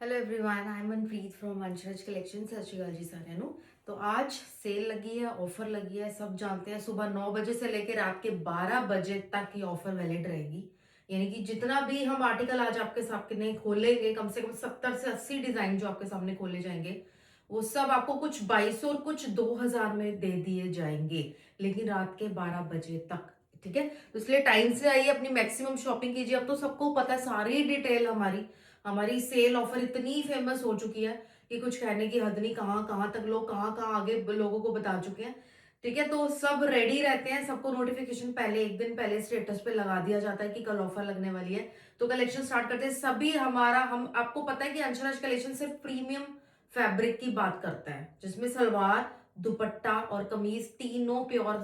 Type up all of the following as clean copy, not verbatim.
Hello everyone, I am Manpreet from Anshraj collection. सत श्रीकाल जी साਰਿਆਂ ਨੂੰ। तो आज सेल लगी है, ऑफर लगी है, सब जानते हैं। सुबह 9 बजे से लेकर रात के 12 बजे तक ये ऑफर वैलिड रहेगी। यानी कि जितना भी हम आर्टिकल आज आपके सामने खोलेंगे, कम से कम 70 से 80 डिजाइन जो आपके सामने खोले जाएंगे, वो सब आपको कुछ 2200 और कुछ 2000 में दे दिए जाएंगे, लेकिन रात के 12 बजे तक। ठीक है, तो इसलिए टाइम से आइए, अपनी मैक्सिमम शॉपिंग कीजिए। अब तो सबको पता है, सारी डिटेल हमारी हमारी सेल ऑफर इतनी फेमस हो चुकी है कि कुछ कहने की हद नहीं। कहाँ कहाँ तक लोग कहाँ कहाँ आगे लोगों को बता चुके हैं। ठीक है, तो सब रेडी रहते हैं, सबको नोटिफिकेशन पहले एक दिन पहले स्टेटस पे लगा दिया जाता है कि कल ऑफर लगने वाली है। तो कलेक्शन स्टार्ट करते हैं। सभी हमारा हम आपको पता है कि अंशराज कलेक्शन सिर्फ प्रीमियम फैब्रिक की बात करता है, जिसमें सलवार, दुपट्टा और कमीज तीनों प्योर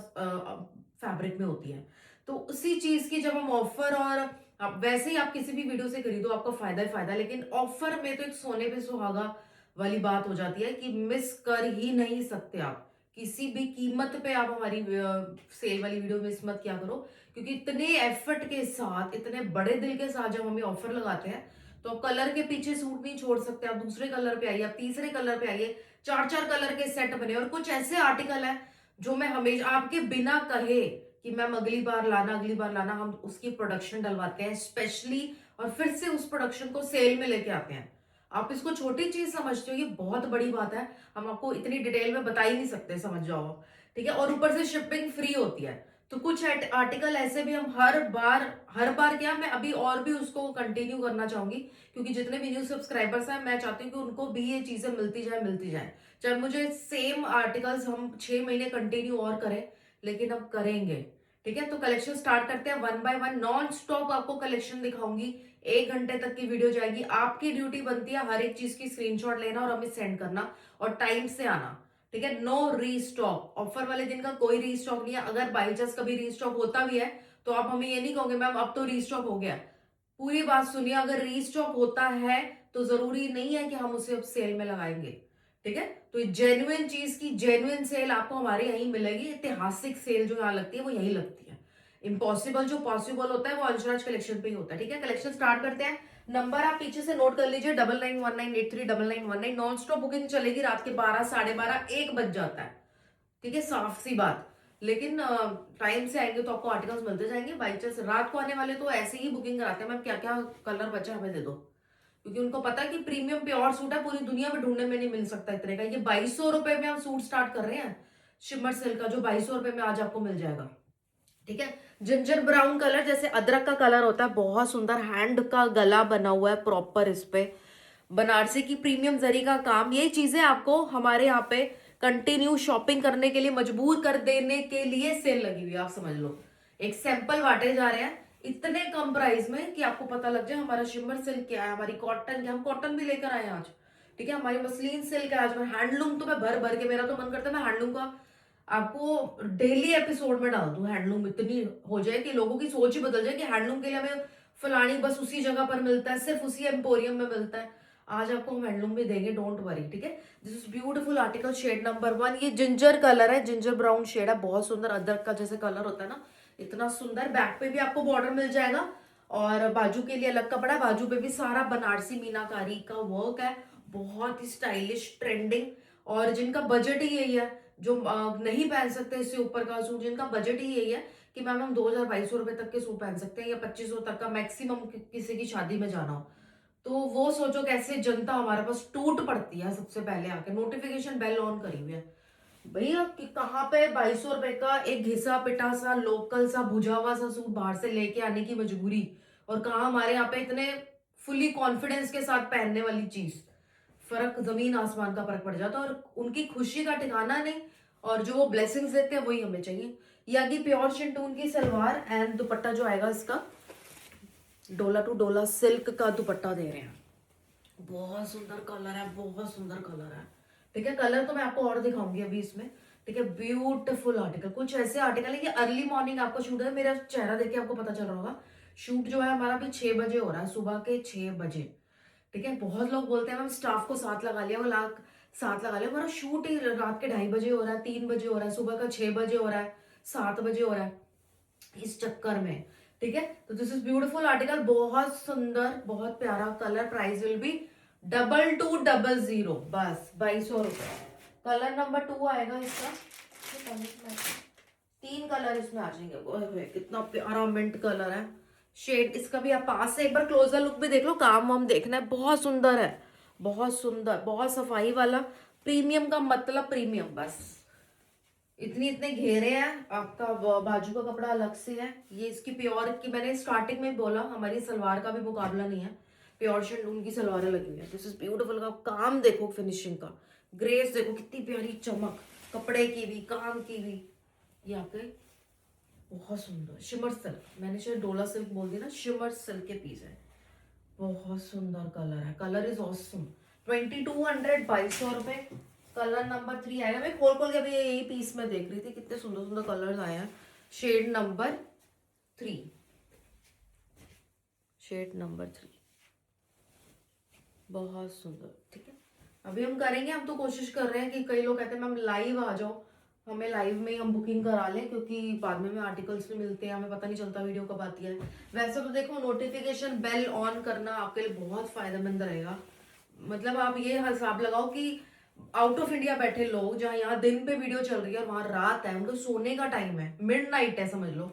फैब्रिक में होती है। तो उसी चीज की जब हम ऑफर, और अब वैसे ही आप किसी भी वीडियो से खरीदो आपका फायदा ही फायदा, लेकिन ऑफर में तो एक सोने पे सुहागा वाली बात हो जाती है कि मिस कर ही नहीं सकते आप। किसी भी कीमत पे आप हमारी सेल वाली वीडियो मिस मत किया करो, क्योंकि इतने एफर्ट के साथ, इतने बड़े दिल के साथ जब हमें ऑफर लगाते हैं, तो आप कलर के पीछे सूट नहीं छोड़ सकते। आप दूसरे कलर पे आइए, आप तीसरे कलर पे आइए। चार चार कलर के सेट बने, और कुछ ऐसे आर्टिकल है जो मैं हमेशा आपके बिना कहे कि मैम अगली बार लाना, अगली बार लाना, हम उसकी प्रोडक्शन डलवाते हैं स्पेशली, और फिर से उस प्रोडक्शन को सेल में लेके आते हैं। आप इसको छोटी चीज समझते हो, ये बहुत बड़ी बात है। हम आपको इतनी डिटेल में बता ही नहीं सकते, समझ जाओ आप। ठीक है, और ऊपर से शिपिंग फ्री होती है। तो कुछ आर्टिकल ऐसे भी हम हर बार क्या, मैं अभी और भी उसको कंटिन्यू करना चाहूंगी, क्योंकि जितने भी न्यू सब्सक्राइबर्स हैं, मैं चाहती हूँ कि उनको भी ये चीजें मिलती जाए। चाहे मुझे सेम आर्टिकल्स हम 6 महीने कंटिन्यू और करें, लेकिन अब करेंगे। ठीक है, तो कलेक्शन स्टार्ट करते हैं। One by one non stop आपको कलेक्शन दिखाऊंगी। 1 घंटे तक की वीडियो जाएगी। आपकी ड्यूटी बनती है हर एक चीज की स्क्रीनशॉट लेना और हमें सेंड करना, और टाइम से आना। ठीक है, नो रीस्टॉक। ऑफर वाले दिन का कोई रीस्टॉक नहीं है। अगर बाई चांस कभी रीस्टॉक होता भी है, तो आप हमें ये नहीं कहोगे मैम अब तो रीस्टॉक हो गया। पूरी बात सुनिए, अगर रीस्टॉक होता है तो जरूरी नहीं है कि हम उसे अब सेल में लगाएंगे। ठीक है, तो जेन्युइन चीज की जेन्युइन सेल आपको हमारे यहीं मिलेगी। ऐतिहासिक सेल जो यहाँ लगती है वो यहीं लगती है। इम्पॉसिबल जो पॉसिबल होता है वो अंशराज कलेक्शन पे ही होता है। ठीक है, कलेक्शन स्टार्ट करते हैं। नंबर आप पीछे से नोट कर लीजिए, 9919839919। नॉन स्टॉप बुकिंग चलेगी रात के 12, 12:30, 1 बज जाता है। ठीक है, साफ सी बात। लेकिन टाइम से आएंगे तो आपको आर्टिकल्स मिलते जाएंगे। बाई चांस रात को आने वाले तो ऐसे ही बुकिंग कराते हैं, मैम क्या क्या कलर बचा हमें दे दो, क्योंकि उनको पता है कि प्रीमियम प्योर सूट है, पूरी दुनिया में ढूंढने में नहीं मिल सकता इतने का। ये 2200 रुपए में हम सूट स्टार्ट कर रहे हैं, शिमर सिल्क का, जो 2200 रुपए में आज आपको मिल जाएगा। ठीक है, जिंजर ब्राउन कलर, जैसे अदरक का कलर होता है, बहुत सुंदर हैंड का गला बना हुआ है प्रॉपर। इस पे बनारसी की प्रीमियम जरी का काम। ये चीजें आपको हमारे यहाँ पे कंटिन्यू शॉपिंग करने के लिए मजबूर कर देने के लिए सेल लगी हुई है, आप समझ लो। एक सैंपल बांटे जा रहे हैं इतने कम प्राइस में कि आपको पता लग जाए हमारा शिमर सिल्क क्या है, हमारी कॉटन क्या। हम कॉटन भी लेकर आए आज। ठीक है, हमारी मसलिन सिल्क है आज। मैं हैंडलूम तो मैं भर भर के, मेरा तो मन करता है मैं हैंडलूम का आपको डेली एपिसोड में डाल दूं। हैंडलूम इतनी हो जाए कि लोगों की सोच ही बदल जाए कि हैंडलूम के लिए हमें फलानी बस उसी जगह पर मिलता है, सिर्फ उसी एम्पोरियम में मिलता है। आज आपको हम हैंडलूम भी देंगे, डोंट वरी। ठीक है, this is beautiful article, shade number 1। ये जिंजर कलर है, जिंजर ब्राउन शेड है, बहुत सुंदर। अदरक का जैसे कलर होता है ना, इतना सुंदर। बैक पे भी आपको बॉर्डर मिल जाएगा, और बाजू के लिए अलग कपड़ा। बाजू पे भी सारा बनारसी मीनाकारी का वर्क है, बहुत ही स्टाइलिश, ट्रेंडिंग। और जिनका बजट ही यही है, जो नहीं पहन सकते इससे ऊपर का सूट, जिनका बजट ही यही है कि मैम हम 2000-2200 रुपए तक के सूट पहन सकते हैं, या 2500 तक का मैक्सिमम किसी की शादी में जाना हो, तो वो सोचो कैसे जनता हमारे पास टूट पड़ती है सबसे पहले आके। नोटिफिकेशन बेल ऑन करी हुई है भैया कि कहाँ पे 2200 रुपए का एक घिसा पिटा सा लोकल सा भुजा हुआ सा सूट बाहर से लेके आने की मजबूरी, और कहा हमारे यहाँ पे इतने फुली कॉन्फिडेंस के साथ पहनने वाली चीज। फर्क जमीन आसमान का फर्क पड़ जाता है, और उनकी खुशी का ठिकाना नहीं, और जो वो ब्लेसिंग्स देते हैं वही हमें चाहिए। ये आगे प्योर शिंटून की सलवार एंड दुपट्टा जो आएगा इसका, डोला टू डोला सिल्क का दुपट्टा दे रहे हैं। बहुत सुंदर कलर है, बहुत सुंदर कलर है। ठीक है, कलर तो मैं आपको और दिखाऊंगी अभी इसमें। ठीक है, ब्यूटीफुल आर्टिकल। कुछ ऐसे आर्टिकल है कि अर्ली मॉर्निंग आपको शूट है, मेरा चेहरा देख के आपको पता चल रहा होगा। शूट जो है हमारा अभी 6 बजे हो रहा है, सुबह के 6 बजे। ठीक है, बहुत लोग बोलते हैं मैम स्टाफ को साथ लगा लिया, वो लाख साथ लगा लिया। हमारा शूट ही रात के 2:30 बजे हो रहा है, 3 बजे हो रहा है, सुबह का 6 बजे हो रहा है, 7 बजे हो रहा है, इस चक्कर में। ठीक है, तो दिस इज ब्यूटीफुल आर्टिकल, बहुत सुंदर, बहुत प्यारा कलर। प्राइस विल बी 2200 बस 2200 रुपये। कलर नंबर 2 आएगा इसका। 3 कलर इसमें आ जाएंगे। ओए कितना प्यारा मिंट कलर है। शेड इसका भी आप पास से एक बार क्लोजर लुक भी देख लो, काम वाम देखना है, बहुत सुंदर है, बहुत सुंदर, बहुत सफाई वाला। प्रीमियम का मतलब प्रीमियम बस। इतने घेरे हैं, आपका बाजू का कपड़ा अलग से है। ये इसकी प्योर की, मैंने स्टार्टिंग में बोला हमारी सलवार का भी मुकाबला नहीं है। प्योर शेडून की सलवारें लगी हुई है। This is beautiful. का काम देखो, फिनिशिंग का ग्रेस देखो, कितनी प्यारी चमक कपड़े की भी, काम की भी। ये आपके बहुत सुंदर शिमर सिल्क, मैंने शायद डोला सिल्क बोल दिया ना, शिमर सिल्क के पीस है। बहुत सुंदर कलर है, कलर इज ऑसम। 2200 2200 रुपए। कलर नंबर 3 आएगा। मैं खोल खोल के अभी यही पीस में देख रही थी, कितने सुंदर सुंदर कलर्स आए हैं। शेड नंबर 3, शेड नंबर 3 बहुत सुंदर। ठीक है, अभी हम करेंगे। हम तो कोशिश कर रहे हैं कि कई लोग कहते हैं मैम लाइव आ जाओ, हमें लाइव में ही हम बुकिंग करा लें, क्योंकि बाद में हमें आर्टिकल्स भी मिलते हैं, हमें पता नहीं चलता वीडियो कब आती है। वैसे तो देखो, नोटिफिकेशन बेल ऑन करना आपके लिए बहुत फायदेमंद रहेगा। मतलब आप ये हिसाब लगाओ कि आउट ऑफ इंडिया बैठे लोग, जहाँ यहाँ दिन पे वीडियो चल रही है और वहां रात है, उनको सोने का टाइम है, मिडनाइट है समझ लो,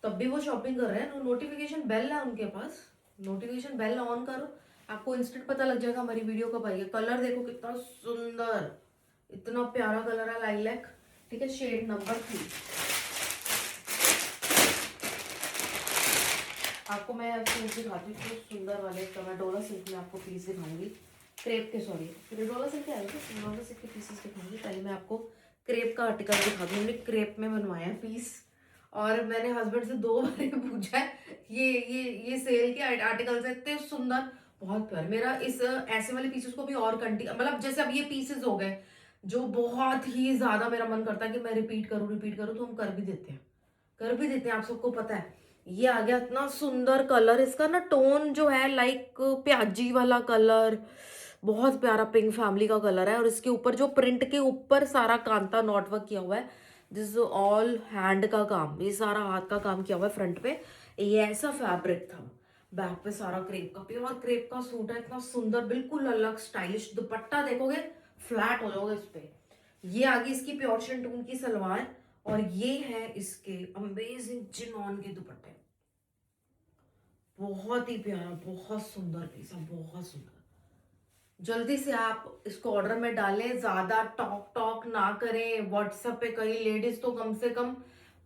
तब भी वो शॉपिंग कर रहे हैं। नोटिफिकेशन बेल है उनके पास, नोटिफिकेशन बेल ऑन करो, आपको इंस्टेंट पता लग जाएगा हमारी वीडियो कब आई है। कलर देखो कितना सुंदर, इतना प्यारा कलर है, लाइलैक। ठीक है, शेड नंबर 3। आपको मैं पीस दिखाती हूँ सुंदर वाले का। मैं डोला सिल्क में आपको पीस दिखाऊंगी, क्रेप के, सॉरी डोला सिल्क के आएगा, डोला सिल्क के पीसेस दिखाऊंगी। पहले मैं आपको क्रेप का आर्टिकल दिखा दूँ। हमने क्रेप में बनवाया है पीस, और मैंने हस्बैंड से 2 बार पूछा है ये सेल के आर्टिकल्स है, इतने सुंदर, बहुत प्यार। मेरा इस ऐसे वाले पीसेस को भी और मतलब जैसे अब ये पीसेस हो गए जो बहुत ही ज्यादा मेरा मन करता है कि मैं रिपीट करूं, तो हम कर भी देते हैं, आप सबको पता है। ये आ गया इतना सुंदर कलर, इसका ना टोन जो है लाइक प्याजी वाला कलर, बहुत प्यारा पिंक फैमिली का कलर है। और इसके ऊपर जो प्रिंट के ऊपर सारा कांता नॉट वर्क किया हुआ है, दिस ऑल हैंड का काम, ये सारा हाथ का काम किया हुआ है फ्रंट पे। ये ऐसा फैब्रिक था। बैक पे सारा क्रेप का, प्योर क्रेप का सूट है, इतना सुंदर, बिल्कुल अलग स्टाइलिश। दुपट्टा देखोगे फ्लैट हो जाओगे इस पे। ये आ गई इसकी प्योर शिंटून की सलवार, और ये है इसके अमेजिंग चिनॉन के दुपट्टे। बहुत ही प्यारा, बहुत सुंदर पीस है, बहुत सुंदर। जल्दी से आप इसको ऑर्डर में डालें, ज्यादा टॉक टॉक ना करें। व्हाट्सएप पे कई लेडीज तो कम से कम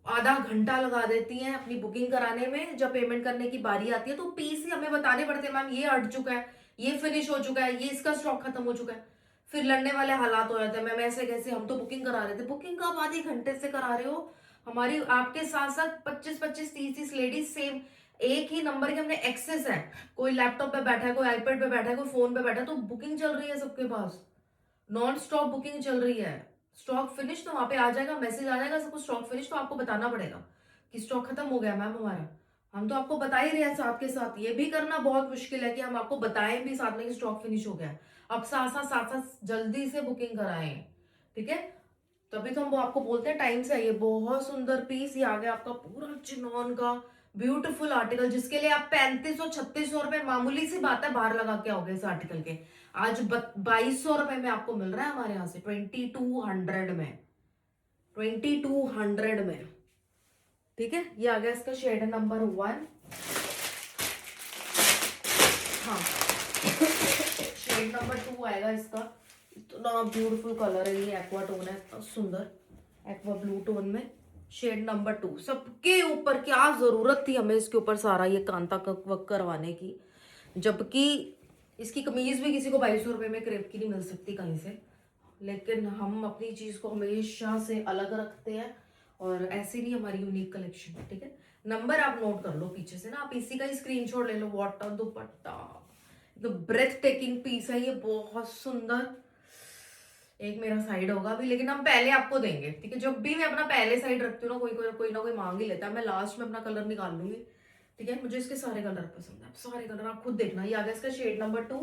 आधा घंटा लगा देती हैं अपनी बुकिंग कराने में। जब पेमेंट करने की बारी आती है तो पीस ही हमें बताने पड़ते हैं, मैम ये हट चुका है, ये फिनिश हो चुका है, ये इसका स्टॉक खत्म हो चुका है। फिर लड़ने वाले हालात हो जाते हैं, मैम ऐसे कैसे, हम तो बुकिंग करा रहे थे। बुकिंग का आप आधे घंटे से करा रहे हो। हमारी आपके साथ साथ 25-25 30-30 लेडीज सेम एक ही नंबर के हमने एक्सेस है। कोई लैपटॉप पे बैठा है, कोई आईपैड पे बैठा है, कोई फोन पे बैठा है, तो बुकिंग चल रही है सबके पास, नॉन स्टॉप बुकिंग चल रही है। स्टॉक फिनिश तो वहां पे आ जाएगा, मैसेज आ जाएगा सबको स्टॉक फिनिश, तो आपको बताना पड़ेगा कि स्टॉक खत्म हो गया मैम हमारा। हम तो आपको बता ही रहे हैं साथ के साथ, ये भी करना बहुत मुश्किल है कि हम आपको बताएं भी साथ में कि स्टॉक फिनिश हो गया। अब साथ साथ जल्दी से बुकिंग कराएं, ठीक है। तभी तो हम वो आपको बोलते हैं टाइम से आइए। बहुत सुंदर पीस ये आ गया आपका, पूरा चिनॉन का ब्यूटीफुल आर्टिकल, जिसके लिए आप 3500-3600 रुपए, मामूली सी बात है, बाहर लगा के आओगे इस आर्टिकल के। आज 2200 रुपए में आपको मिल रहा है हमारे यहाँ से, 2200 में, 2200 में। ठीक है, ये आ गया इसका शेड नंबर 1। हाँ शेड नंबर 2 आएगा इसका। इतना ब्यूटीफुल कलर है ये, एक्वा टोन है, इतना सुंदर एक्वा ब्लू टोन में। शेड नंबर 2, सबके ऊपर क्या जरूरत थी हमें इसके ऊपर सारा ये कांता वर्क करवाने की, जबकि इसकी कमीज भी किसी को 2200 रुपए में क्रेप की नहीं मिल सकती कहीं से। लेकिन हम अपनी चीज को हमेशा से अलग रखते हैं, और ऐसे नहीं हमारी यूनिक कलेक्शन है। ठीक है, नंबर आप नोट कर लो पीछे से ना, आप इसी का ही स्क्रीनशॉट ले लो। वाटर दुपट्टा, तो ब्रेथ टेकिंग पीस है ये, बहुत सुंदर। एक मेरा साइड होगा अभी, लेकिन हम पहले आपको देंगे। ठीक है, जब भी मैं अपना पहले साइड रखती हूँ ना, कोई ना कोई मांग ही लेता है, मैं लास्ट में अपना कलर निकाल लूंगी। ठीक है, मुझे इसके सारे कलर पसंद है, सारे कलर आप खुद देखना। ये आ गया इसका शेड नंबर 2।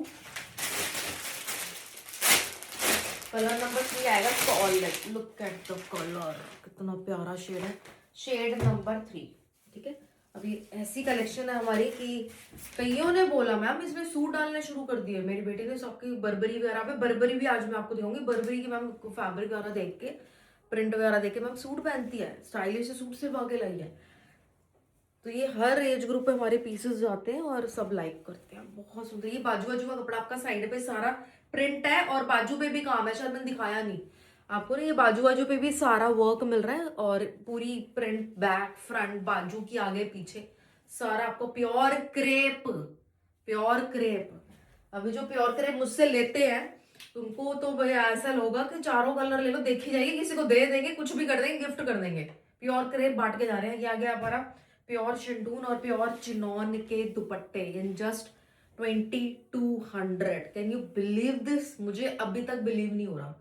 कलर नंबर 3 आएगा इसका orange. Look at the colour, कितना प्यारा शेड है, शेड नंबर 3। ठीक है, अभी ऐसी कलेक्शन है हमारी कि कईयों ने बोला मैम इसमें सूट डालने शुरू कर दिए। मेरी बेटी ने सबकी बर्बरी वगैरह पे, बर्बरी भी आज मैं आपको दिखाऊंगी। बर्बरी की मैम फैब्रिक वगैरह देख के, प्रिंट वगैरह देख के मैम सूट पहनती है, स्टाइलिश से सूट सिर्फ आगे लाई है। तो ये हर एज ग्रुप पे हमारे पीसेस जाते हैं और सब लाइक करते हैं। बहुत सुंदर, ये बाजू बाजू का कपड़ा आपका साइड पे सारा प्रिंट है और बाजू पे भी काम है, शायद मैंने दिखाया नहीं आपको ना। ये बाजू बाजू पे भी सारा वर्क मिल रहा है और पूरी प्रिंट, बैक फ्रंट बाजू की आगे पीछे सारा आपको प्योर क्रेप, प्योर क्रेप। अभी जो प्योर क्रेप मुझसे लेते हैं उनको तो भैया ऐसा होगा कि चारों कलर ले लो, देखी जाएगी, किसी को दे देंगे, कुछ भी कर देंगे, गिफ्ट कर देंगे। प्योर क्रेप बांट के जा रहे हैं। ये आ गया हमारा प्योर शिंटून और प्योर चिनॉन के दुपट्टे इन just 2200। Can you believe this? मुझे अभी तक बिलीव नहीं हो रहा।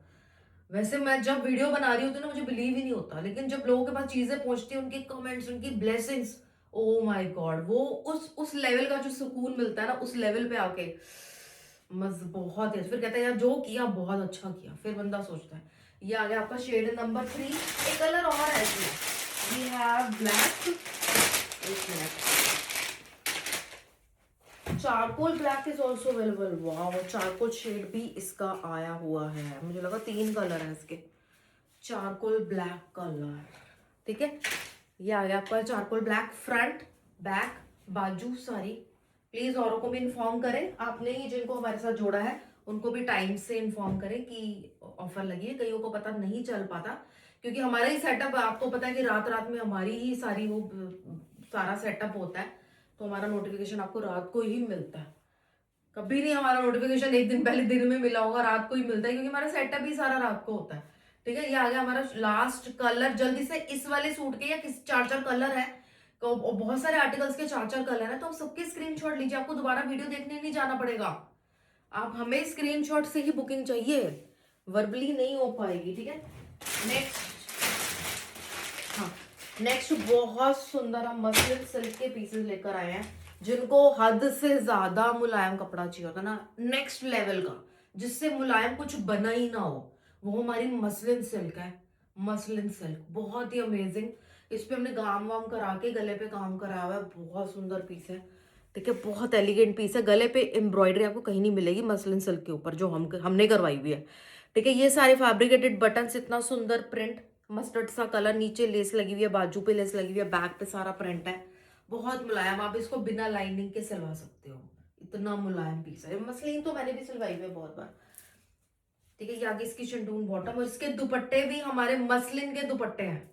वैसे मैं जब वीडियो बना रही होती हूँ ना, मुझे बिलीव ही नहीं होता, लेकिन जब लोगों के पास चीजें पहुंचती हैं, उनके कमेंट्स, उनकी ब्लेसिंग्स, ओ माय गॉड, वो उस लेवल का जो सुकून मिलता है ना, उस लेवल पे आके मज बहुत है। फिर कहता है यार जो किया बहुत अच्छा किया, फिर बंदा सोचता है। ये आ गया आपका शेड नंबर 3। एक कलर और है इसमें, ये है ब्लैक, एक minute, charcoal black is also available. वाह, चारकोल शेड भी इसका आया हुआ है। मुझे लगा 3 कलर है इसके। चारकोल ब्लैक कलर, ठीक है। ये आ गया आपका चारकोल ब्लैक, फ्रंट बैक बाजू सारी। प्लीज औरों को भी इन्फॉर्म करें, आपने ही जिनको हमारे साथ जोड़ा है उनको भी टाइम से इन्फॉर्म करें कि ऑफर लगी है। कईयों को पता नहीं चल पाता क्योंकि हमारा ही सेटअप, आपको पता है कि रात रात में हमारी ही सारी वो सारा सेटअप होता है, तो हमारा नोटिफिकेशन आपको रात को ही मिलता है। कभी नहीं हमारा नोटिफिकेशन एक दिन पहले दिन में मिला होगा, रात को ही मिलता है, क्योंकि हमारा सेटअप ही सारा रात को होता है। ठीक है, ये आ गया हमारा लास्ट कलर। जल्दी से इस वाले सूट के या किस 4-4 कलर है, तो बहुत सारे आर्टिकल्स के 4-4 कलर है, तो आप सबके स्क्रीनशॉट लीजिए। आपको दोबारा वीडियो देखने नहीं जाना पड़ेगा, आप हमें स्क्रीनशॉट से ही बुकिंग चाहिए, वर्बली नहीं हो पाएगी। ठीक है, नेक्स्ट, हाँ नेक्स्ट बहुत सुंदर हम मसलिन सिल्क के पीसेस लेकर आए हैं, जिनको हद से ज्यादा मुलायम कपड़ा चाहिए होता ना, नेक्स्ट लेवल का, जिससे मुलायम कुछ बना ही ना हो, वो हमारी मसलिन सिल्क है। मसलिन सिल्क बहुत ही अमेजिंग। इस पे हमने काम वाम करा के गले पे काम कराया हुआ है, बहुत सुंदर पीस है। ठीक है, बहुत एलिगेंट पीस है। गले पे एम्ब्रॉयडरी आपको कहीं नहीं मिलेगी मसलिन सिल्क के ऊपर, जो हमने करवाई हुई है। ठीक है, ये सारे फैब्रिकेटेड बटन्स, इतना सुंदर प्रिंट, मस्टर्ड सा कलर, नीचे लेस लगी हुई है, बाजू पे लेस लगी हुई है, बैक पे सारा प्रिंट है, बहुत मुलायम। आप इसको बिना लाइनिंग के सिलवा सकते हो, इतना मुलायम पीस है। मसलिन तो मैंने भी सिलवाई हुई है बहुत बार। ठीक है, ये आगे इसकी शिंटून बॉटम, और इसके दुपट्टे भी हमारे मसलिन के दुपट्टे हैं।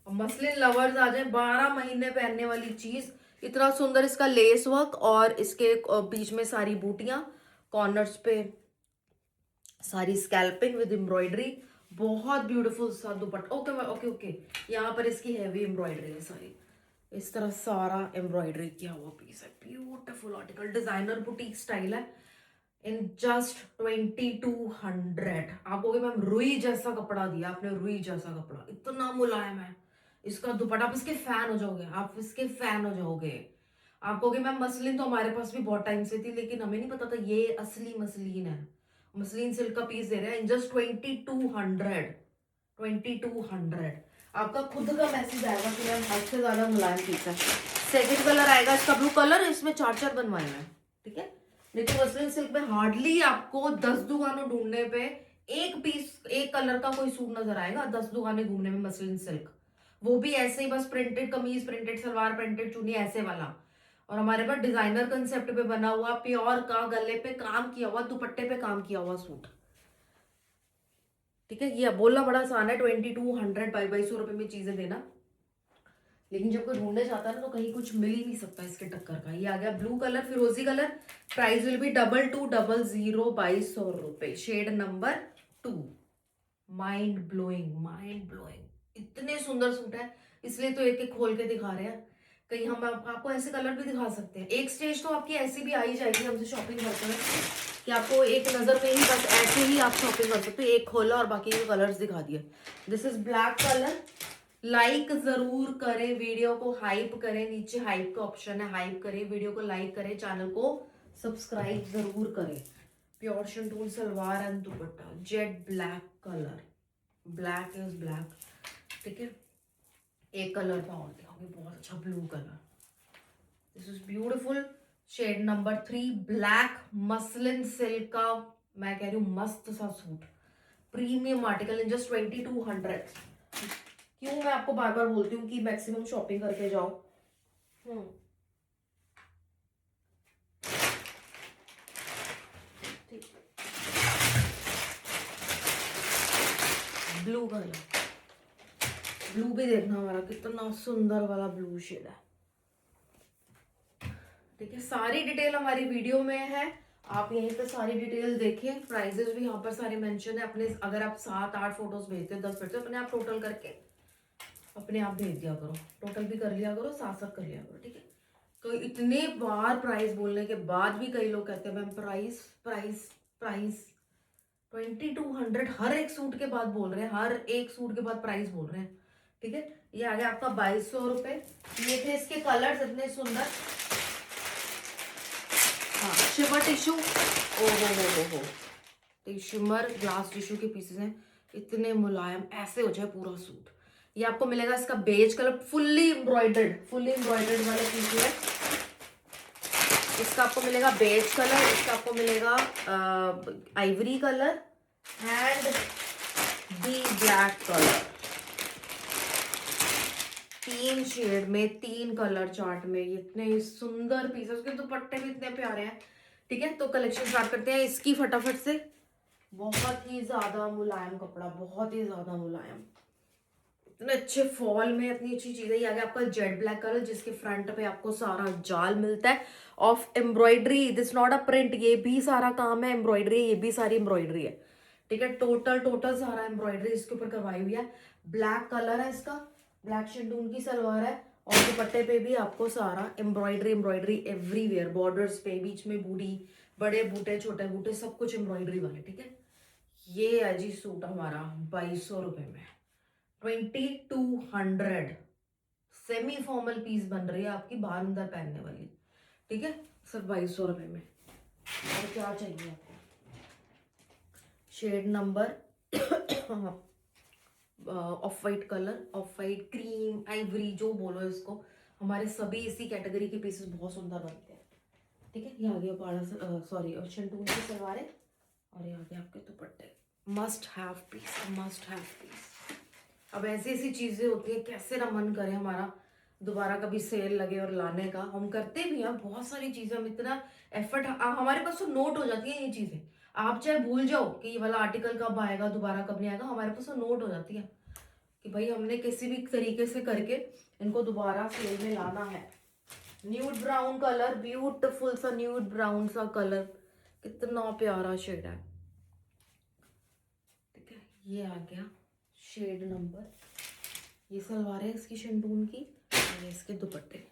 मसलिन लवर्स आ जाए, 12 महीने पहनने वाली चीज। इतना सुंदर इसका लेस वर्क और इसके बीच में सारी बूटियां, कॉर्नर्स पे सारी स्कैल्पिंग विद एम्ब्रॉयडरी, बहुत ब्यूटीफुल सा दुपट्टा। ओके ओके ओके, यहाँ पर इसकी हैवी एम्ब्रॉयडरी है सारी, इस तरह सारा एम्ब्रॉयडरी किया हुआ पीस है। Beautiful article, designer boutique style है, इन जस्ट 2200। आप कहोगे मैम रुई जैसा कपड़ा दिया आपने, रुई जैसा कपड़ा, इतना मुलायम है इसका दुपट्टा, आप इसके फैन हो जाओगे, आप इसके फैन हो जाओगे। आप कहोगे मैम मसलिन तो हमारे पास भी बहुत टाइम से थी, लेकिन हमें नहीं पता था ये असली मसलिन है। मसलिन सिल्क का पीस दे रहे हैं इन जस्ट 2200। 2200 आपका खुद का मैसेज आएगा कि मैम हद से ज्यादा मुलायम पीस है। सेकंड कलर आएगा इसका ब्लू कलर, इसमें 4-4 बनवाए हैं। ठीक है, लेकिन मसलिन सिल्क में हार्डली आपको 10 दुकानों ढूंढने पे एक पीस, एक कलर का कोई सूट नजर आएगा, 10 दुकानें घूमने में मसलिन सिल्क, वो भी ऐसे ही बस प्रिंटेड कमीज, प्रिंटेड सलवार, प्रिंटेड चुन्नी, ऐसे वाला। और हमारे पास डिजाइनर कंसेप्ट पे बना हुआ, प्योर का, गले पे काम किया हुआ, दुपट्टे पे काम किया हुआ सूट। ठीक है, ये बोलना बड़ा आसान है, 2200, 2200 रुपए में चीजें देना, लेकिन जब कोई ढूंढने जाता है ना, तो कहीं कुछ मिल ही नहीं सकता इसके टक्कर का। ये आ गया ब्लू कलर, फिरोजी colour, price will be 2200, 2200 shade number 2। Mind blowing, mind blowing, इतने सुंदर सूट है, इसलिए तो एक एक खोल के दिखा रहे हैं। कहीं हम आपको ऐसे कलर भी दिखा सकते हैं। एक स्टेज तो आपकी ऐसी भी आ ही जाएगी हमसे शॉपिंग करते हुए, कि आपको एक नजर में ही बस ऐसे ही आप शॉपिंग कर सकते हो, एक खोला और बाकी के कलर्स दिखा दिए। This is black colour. Like जरूर करें, वीडियो को हाइप करें, नीचे हाइप का ऑप्शन है, हाइप करें, वीडियो को लाइक करें, चैनल को सब्सक्राइब जरूर करें। प्योर शिंटून salwar and dupatta, jet black colour, black is black. ठीक है, एक कलर का और दिखाऊंगी, बहुत अच्छा blue colour, this is beautiful. Shade number 3 black muslin silk का, मैं कह रही हूँ मस्त सा suit, premium article in just 2200। क्यों मैं आपको बार बार बोलती हूँ कि मैक्सिमम शॉपिंग करके जाओ। ब्लू कलर, ब्लू भी देखना हमारा कितना सुंदर वाला ब्लू शेड है। ठीक है, सारी डिटेल हमारी वीडियो में है, आप यहीं पे सारी डिटेल देखें। प्राइजेस भी यहाँ पर सारे मेंशन है अपने। अगर आप 7-8 फोटोज भेजते हो, 10 भेजते हो, अपने आप टोटल करके अपने आप भेज दिया करो, टोटल भी कर लिया करो, साथ साथ कर लिया करो। ठीक है, तो इतने बार प्राइस बोलने के बाद भी कई लोग कहते हैं मैम प्राइस प्राइस प्राइस। 2200 हर एक सूट के बाद बोल रहे हैं, हर एक सूट के बाद प्राइस बोल रहे हैं। ठीक है, ये आ गया आपका 2200 रुपए। ये थे इसके कलर्स इतने सुंदर। हाँ, शिमर टिश्यू, ओ हो, शिमर ग्लास टिश्यू के पीसेस हैं, इतने मुलायम, ऐसे हो जाए पूरा सूट। ये आपको मिलेगा इसका बेज कलर, फुल्ली एम्ब्रॉयडर्ड वाला पीस है। इसका आपको मिलेगा बेज कलर, इसका आपको मिलेगा ivory colour and the black colour. 3 shade में, 3 कलर चार्ट में, इतने सुंदर पीसेस के दुपट्टे भी इतने प्यारे हैं। ठीक है, तो कलेक्शन स्टार्ट करते हैं इसकी फटाफट से। बहुत ही ज्यादा मुलायम कपड़ा, बहुत ही ज्यादा मुलायम, इतने अच्छे फॉल में इतनी अच्छी चीजें। ये आ गया आपका जेड ब्लैक कलर, जिसके फ्रंट पे आपको सारा जाल मिलता है of embroidery. This not a print, ये भी सारा काम है एम्ब्रॉयडरी, ये भी सारी एम्ब्रॉयडरी है। ठीक है, टोटल सारा एम्ब्रॉयडरी इसके ऊपर करवाई हुई है। ब्लैक कलर है इसका, ब्लैक शेंडून की सलवार है, और दुपट्टे पे भी आपको सारा एम्ब्रॉयडरी एवरीवेयर, बॉर्डर्स पे, बीच में बूटी, बड़े बूटे, छोटे बूटे, सब कुछ एम्ब्रॉयडरी वाले। ठीक है, ये है जी सूट हमारा 2200 रुपए में। 2200 सेमी फॉर्मल पीस बन रही है आपकी, बाहर अंदर पहनने वाली। ठीक है, सिर्फ 2200 रुपए में। और क्या चाहिए आपको? Shade number off white colour, off white, cream, ivory, जो बोलो इसको, हमारे सभी इसी कैटेगरी के पीसेस बहुत सुंदर बनते हैं। ठीक है, ये आ गया पाड़ा, सॉरी, शंटून की सलवारें, और ये आ गया आपके दुपट्टे। Must have piece, must have piece. अब ऐसी ऐसी चीजें होती है, कैसे ना मन करे हमारा दोबारा कभी सेल लगे और लाने का। हम करते भी हैं बहुत सारी चीजें, हम इतना एफर्ट, हमारे पास तो नोट हो जाती है ये चीजें। आप चाहे भूल जाओ कि ये वाला आर्टिकल कब आएगा, दोबारा कब नहीं आएगा, हमारे पास तो नोट हो जाती है कि भाई हमने किसी भी तरीके से करके इनको दोबारा सेल में लाना है। न्यूड ब्राउन कलर, ब्यूटीफुल सा न्यूड ब्राउन सा कलर, कितना प्यारा शेड है। ठीक है, ये आ गया शेड नंबर, ये सलवार है इसकी शंटून की, और इसके दुपट्टे।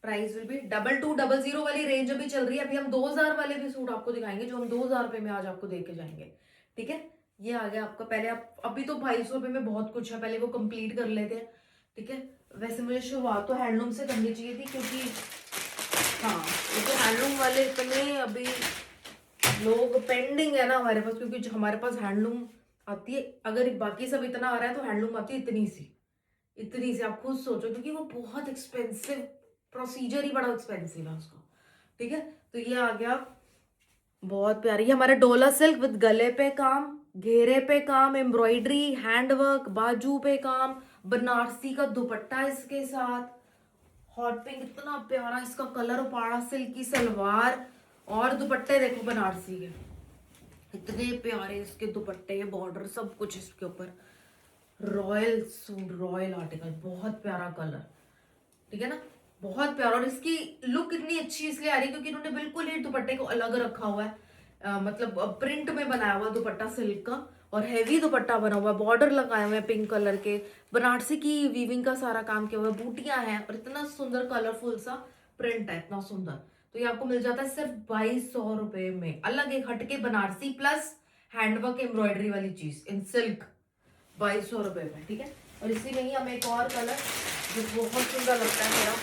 प्राइस विल बी 2200 वाली रेंज अभी चल रही है। अभी हम 2000 वाले भी सूट आपको दिखाएंगे, जो हम 2000 रुपए में आज आपको दे के जाएंगे। ठीक है, ये आ गया आपका। पहले आप, अभी तो 2200 रुपए में बहुत कुछ है, पहले वो कंप्लीट कर लेते हैं। ठीक है, वैसे मुझे शुरुआत तो हैंडलूम से करनी चाहिए थी, क्योंकि हाँ, ये तो हैंडलूम वाले इतने अभी लोग पेंडिंग है ना हमारे पास, क्योंकि जो हमारे पास हैंडलूम आती है, अगर बाकी सब इतना आ रहा है तो हैंडलूम आती है इतनी सी आप खुद सोचो, क्योंकि वो बहुत एक्सपेंसिव, प्रोसीजर ही बड़ा एक्सपेंसिव है उसका। ठीक है, तो ये आ गया बहुत प्यारी, ये हमारा डोला सिल्क विद गले पे काम, घेरे पे काम, एम्ब्रॉयडरी, हैंडवर्क, बाजू पे काम, बनारसी का दुपट्टा इसके साथ, हॉट पिंक, इतना प्यारा इसका कलर, पाड़ा सिल्क की सलवार, और दुपट्टे देखो बनारसी के, इतने प्यारे इसके दुपट्टे, बॉर्डर, सब कुछ इसके ऊपर। रॉयल सूट, रॉयल आर्टिकल, बहुत प्यारा कलर। ठीक है ना, बहुत प्यारा। और इसकी लुक इतनी अच्छी इसलिए आ रही है क्योंकि इन्होंने बिल्कुल ही दुपट्टे को अलग रखा हुआ है, मतलब प्रिंट में बनाया हुआ दुपट्टा सिल्क का, और हैवी दुपट्टा बना हुआ है, बॉर्डर लगाए हुए हैं पिंक कलर के, बनारसी की वीविंग का सारा काम किया हुआ है, बूटियां हैं, और इतना सुंदर कलरफुल सा प्रिंट है, इतना सुंदर। तो ये आपको मिल जाता है सिर्फ 2200 रुपए में, अलग एक हटके बनारसी प्लस हैंडवर्क एम्ब्रॉयडरी वाली चीज इन सिल्क, 2200 रुपए में। ठीक है, और इसी में ही हमें एक और कलर जो बहुत सुंदर लगता है मेरा,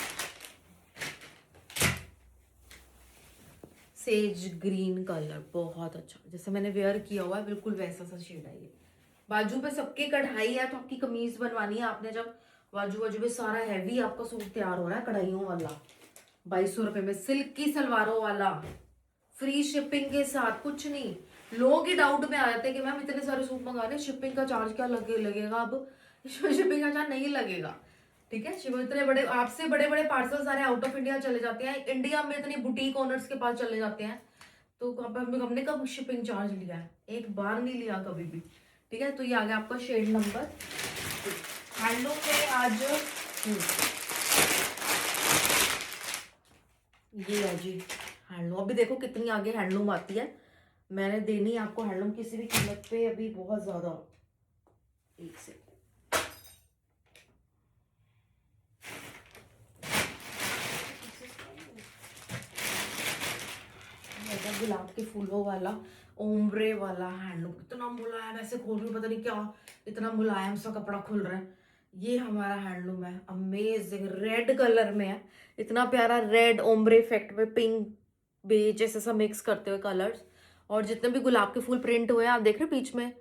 सेज ग्रीन कलर, बहुत अच्छा, जैसे मैंने वेयर किया हुआ है बिल्कुल वैसा सा शेड है ये। बाजू पे सबके कढ़ाई है, तो आपकी कमीज बनवानी है आपने, जब बाजू बाजू पे सारा हैवी आपका सूट तैयार हो रहा है कढ़ाइयों वाला। 2200 रुपये में सिल्क की सलवारों वाला, फ्री शिपिंग के साथ। कुछ नहीं, लोग ही डाउट में आ जाते हैं कि मैम इतने सारे सूट मंगा रहे हैं, शिपिंग का चार्ज क्या लगेगा। अब इसमें शिपिंग का चार्ज नहीं लगेगा, ठीक है। शिव इतने बड़े आपसे बड़े बड़े पार्सल सारे आउट ऑफ इंडिया चले जाते हैं, इंडिया में इतनी बुटीक ओनर्स के पास चले जाते हैं, तो हमने कब शिपिंग चार्ज लिया है? एक बार नहीं लिया कभी भी, ठीक है। तो ये आ गया आपका शेड नंबर। हैंडलूम में आज ये है जी हैंडलूम। अभी देखो कितनी आगे हैंडलूम आती है, मैंने देनी है आपको हैंडलूम किसी भी कीमत पे अभी बहुत ज्यादा। एक से गुलाब के फूलों वाला ओम्ब्रे वाला हैंडलूम, इतना मुलायम, ऐसे खोल रही हूँ पता नहीं क्या इतना मुलायम सा कपड़ा खुल रहा है। ये हमारा हैंडलूम है, अमेजिंग, रेड कलर में है, इतना प्यारा रेड ओम्ब्रे इफेक्ट में पिंक बेज ऐसा मिक्स करते हुए कलर्स, और जितने भी गुलाब के फूल प्रिंट हुए हैं आप देख रहे हैं, बीच में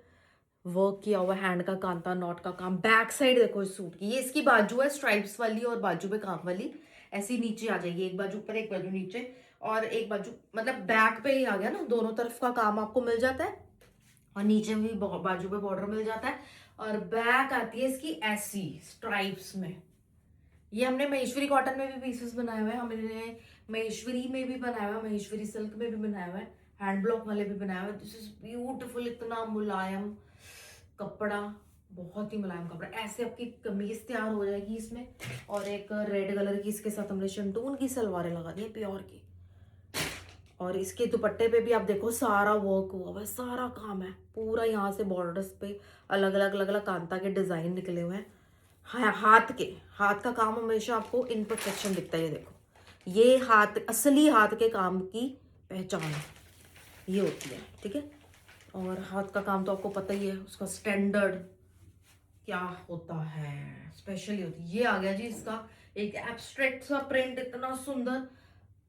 वर्क किया हुआ हैंड का कांता नॉट का काम। बैक साइड देखो इस सूट की, ये इसकी बाजू है स्ट्राइप्स वाली और बाजू पे काम वाली, ऐसी नीचे आ जाएगी, एक बाजू ऊपर एक बाजू नीचे, और एक बाजू मतलब बैक पे ही आ गया ना, दोनों तरफ का काम आपको मिल जाता है, और नीचे भी बाजू पे बॉर्डर मिल जाता है, और बैक आती है इसकी ऐसी स्ट्राइप्स में। ये हमने महेश्वरी कॉटन में भी पीसेस बनाए हुए हैं, हमने महेश्वरी में भी बनाया हुआ है, महेश्वरी सिल्क में भी बनाया हुआ है, हैंड ब्लॉक वाले भी बनाया हुआ है। दिस इज ब्यूटीफुल, इतना मुलायम कपड़ा, बहुत ही मुलायम कपड़ा। ऐसे आपकी कमीज तैयार हो जाएगी इसमें, और एक रेड कलर की इसके साथ हमने शंटून की सलवारें लगा दी है प्योर की, और इसके दुपट्टे पे भी आप देखो सारा वर्क हुआ हुआ है, सारा काम है पूरा, यहाँ से बॉर्डर्स पे अलग अलग अलग अलग कांता के डिजाइन निकले हुए हैं। हाथ का काम हमेशा आपको इम्परफेक्शन दिखता है, ये देखो ये हाथ, असली हाथ के काम की पहचान ये होती है, ठीक है। और हाथ का काम तो आपको पता ही है, उसका स्टैंडर्ड क्या होता है, स्पेशली होती है। ये आ गया जी इसका एक एब्स्ट्रैक्ट सा प्रिंट, इतना सुंदर,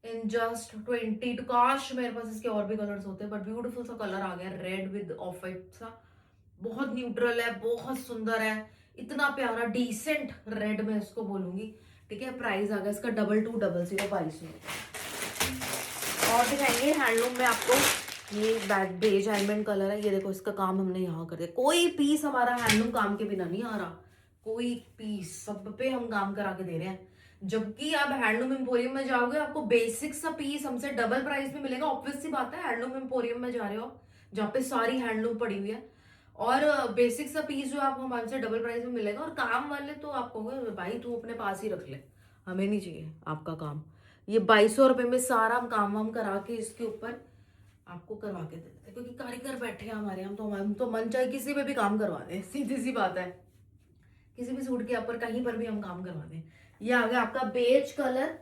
इन जस्ट 22। काश मेरे पास इसके और भी कलर्स होते हैं, बट ब्यूटीफुल सा कलर आ गया, रेड विद ऑफ वाइट सा, बहुत न्यूट्रल है, बहुत सुंदर है, इतना प्यारा डिसेंट रेड में इसको बोलूंगी, ठीक है। प्राइस आ गया इसका 2200 2200। और दिखाएंगे हैंडलूम में आपको, ये बेज आलमंड कलर है, ये देखो इसका काम हमने यहाँ कर दिया। कोई पीस हमारा हैंडलूम काम के बिना नहीं आ रहा, कोई पीस, सब पे हम काम करा के दे रहे हैं। जबकि आप हैंडलूम एम्पोरियम में जाओगे आपको बेसिक सा पीस हमसे डबल प्राइस में मिलेगा। ऑब्वियस सी बात है, हैंडलूम एम्पोरियम में जा रहे हो जहाँ पे सारी हैंडलूम पड़ी हुई है, और बेसिक सा पीस जो आपको हमसे डबल प्राइस में मिलेगा। और काम वाले तो आप कहोगे भाई तू अपने पास ही रख ले, हमें नहीं चाहिए आपका काम। ये 2200 रुपये में सारा हम काम वाम करा के इसके ऊपर आपको करवा के देते हैं, क्योंकि कारीगर बैठे हैं हमारे, हम तो मन चाहे किसी पे भी काम करवा दें, सीधी सी बात है, किसी भी सूट के ऊपर कहीं पर भी हम काम करवा दें। ये आ गया आपका बेज कलर,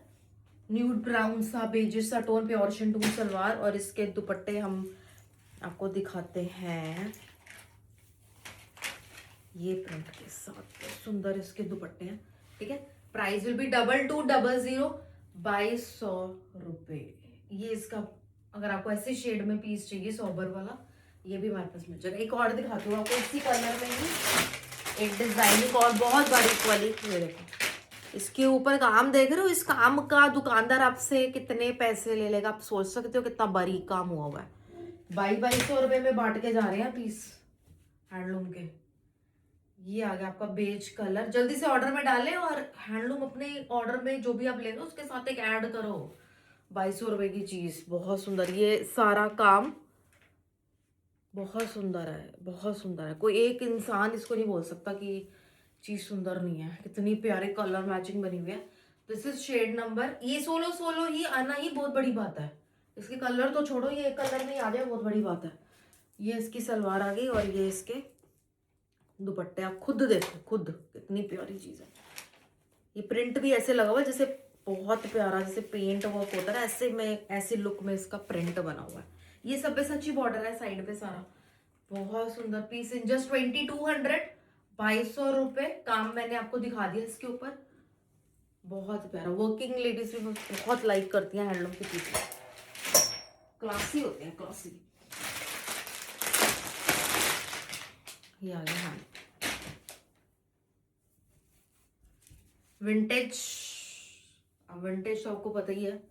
न्यूड ब्राउन सा बेजिश सा टोन, प्योर शिंटून सलवार, और इसके दुपट्टे हम आपको दिखाते हैं, ये प्रिंट के साथ सुंदर इसके दुपट्टे हैं, ठीक है। प्राइस विल बी 2200 2200 रुपये। ये इसका, अगर आपको ऐसे शेड में पीस चाहिए सोबर वाला, ये भी हमारे पास मिल जाएगा। एक और दिखाती हूँ आपको इसी कलर में ही, एक डिजाइनिंग और बहुत बारीक वाली, ये देखो इसके ऊपर काम देख रहे हो, इस काम का दुकानदार आपसे कितने पैसे ले लेगा, आप सोच सकते हो कितना बारीक काम हुआ हुआ है। 2200 रुपये में बांट के जा रहे हैं पीस हैंडलूम के। ये आ गया आपका बेज कलर, जल्दी से ऑर्डर में डालें, और हैंडलूम अपने ऑर्डर में जो भी आप ले रहे हो उसके साथ एक ऐड करो। 2200 रुपये की चीज बहुत सुंदर, ये सारा काम बहुत सुंदर है, बहुत सुंदर है, कोई एक इंसान इसको नहीं बोल सकता कि चीज सुंदर नहीं है। कितनी प्यारी कलर मैचिंग बनी हुई है। दिस इज शेड नंबर, ये सोलो सोलो ही आना ही बहुत बड़ी बात है, इसके कलर तो छोड़ो, ये एक कलर में आ जाए बहुत बड़ी बात है। ये इसकी सलवार आ गई, और ये इसके दुपट्टे, आप खुद देखो खुद कितनी प्यारी चीज है। ये प्रिंट भी ऐसे लगा हुआ है जैसे बहुत प्यारा, जैसे पेंट वर्क होता है ऐसे में, ऐसे लुक में इसका प्रिंट बना हुआ है। ये सब पे सच्ची बॉर्डर है साइड पे सारा, बहुत सुंदर पीस, इन जस्ट 2200 2200 रुपये। काम मैंने आपको दिखा दिया इसके ऊपर, बहुत प्यारा। वर्किंग लेडीज भी बहुत लाइक करती हैं हैंडलूम के पीस, क्लासी होते हैं, क्लासी। ये आ गया हाँ, विंटेज विंटेज तो आपको पता ही है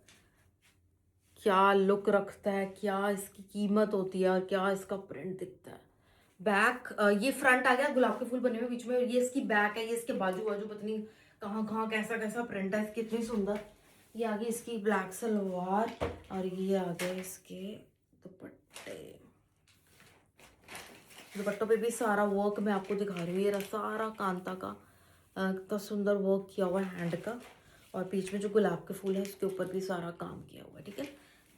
क्या लुक रखता है, क्या इसकी कीमत होती है और क्या इसका प्रिंट दिखता है। बैक ये फ्रंट आ गया गुलाब के फूल बने हुए बीच में, ये इसकी बैक है, ये इसके बाजू बाजू पता नहीं कहाँ कहाँ कैसा कैसा प्रिंट है इसकी, इतनी सुंदर। ये आगे इसकी ब्लैक सलवार और ये आगे इसके दुपट्टे। दुपट्टों पे भी सारा वर्क मैं आपको दिखा रही हूँ, ये सारा कांता का इतना सुंदर वर्क किया हुआ है हैंड का, और बीच में जो गुलाब के फूल है इसके ऊपर भी सारा काम किया हुआ है। ठीक है,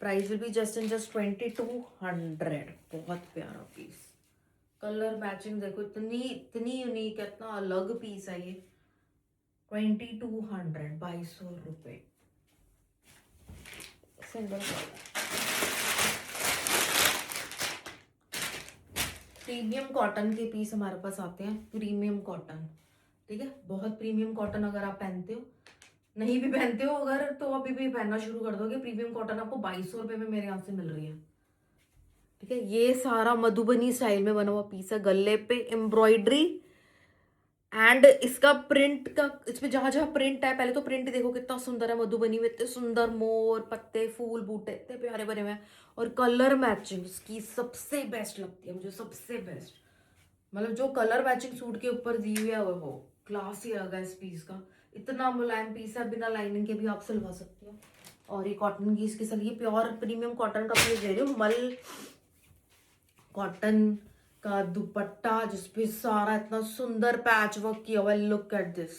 प्राइस विल बी जस्ट 2200। बहुत प्यारा पीस, कलर मैचिंग देखो, इतनी इतनी यूनिक है, इतना अलग पीस है ये। 2200, 2200 रुपये, सिंगल प्रीमियम कॉटन के पीस हमारे पास आते हैं, प्रीमियम कॉटन। ठीक है, बहुत प्रीमियम कॉटन अगर आप पहनते हो, नहीं भी पहनते हो अगर, तो अभी भी पहनना शुरू कर दोगे। प्रीमियम कॉटन आपको 2200 रुपये में मेरे यहाँ से मिल रही है। ठीक है, ये सारा मधुबनी स्टाइल में बना हुआ पीस है, गले पे एम्ब्रॉयडरी एंड इसका प्रिंट का, इसमें जहां जहां प्रिंट है, पहले तो प्रिंट देखो कितना सुंदर है, मधुबनी में इतने सुंदर मोर पत्ते फूल बूटे इतने प्यारे बने हुए हैं, और कलर मैचिंग इसकी सबसे बेस्ट लगती है मुझे, सबसे बेस्ट। मतलब जो कलर मैचिंग सूट के ऊपर दी हुई है वो क्लास ही लगा इस पीस का। इतना मुलायम पीस है, बिना लाइनिंग के भी आप सिलवा सकते हो। और ये कॉटन की इसके साथ, ये प्योर प्रीमियम कॉटन का पीस दे रही हूँ, मल कॉटन का दुपट्टा जिसपे सारा इतना सुंदर पैच वर्क किया हुआ है। Look at this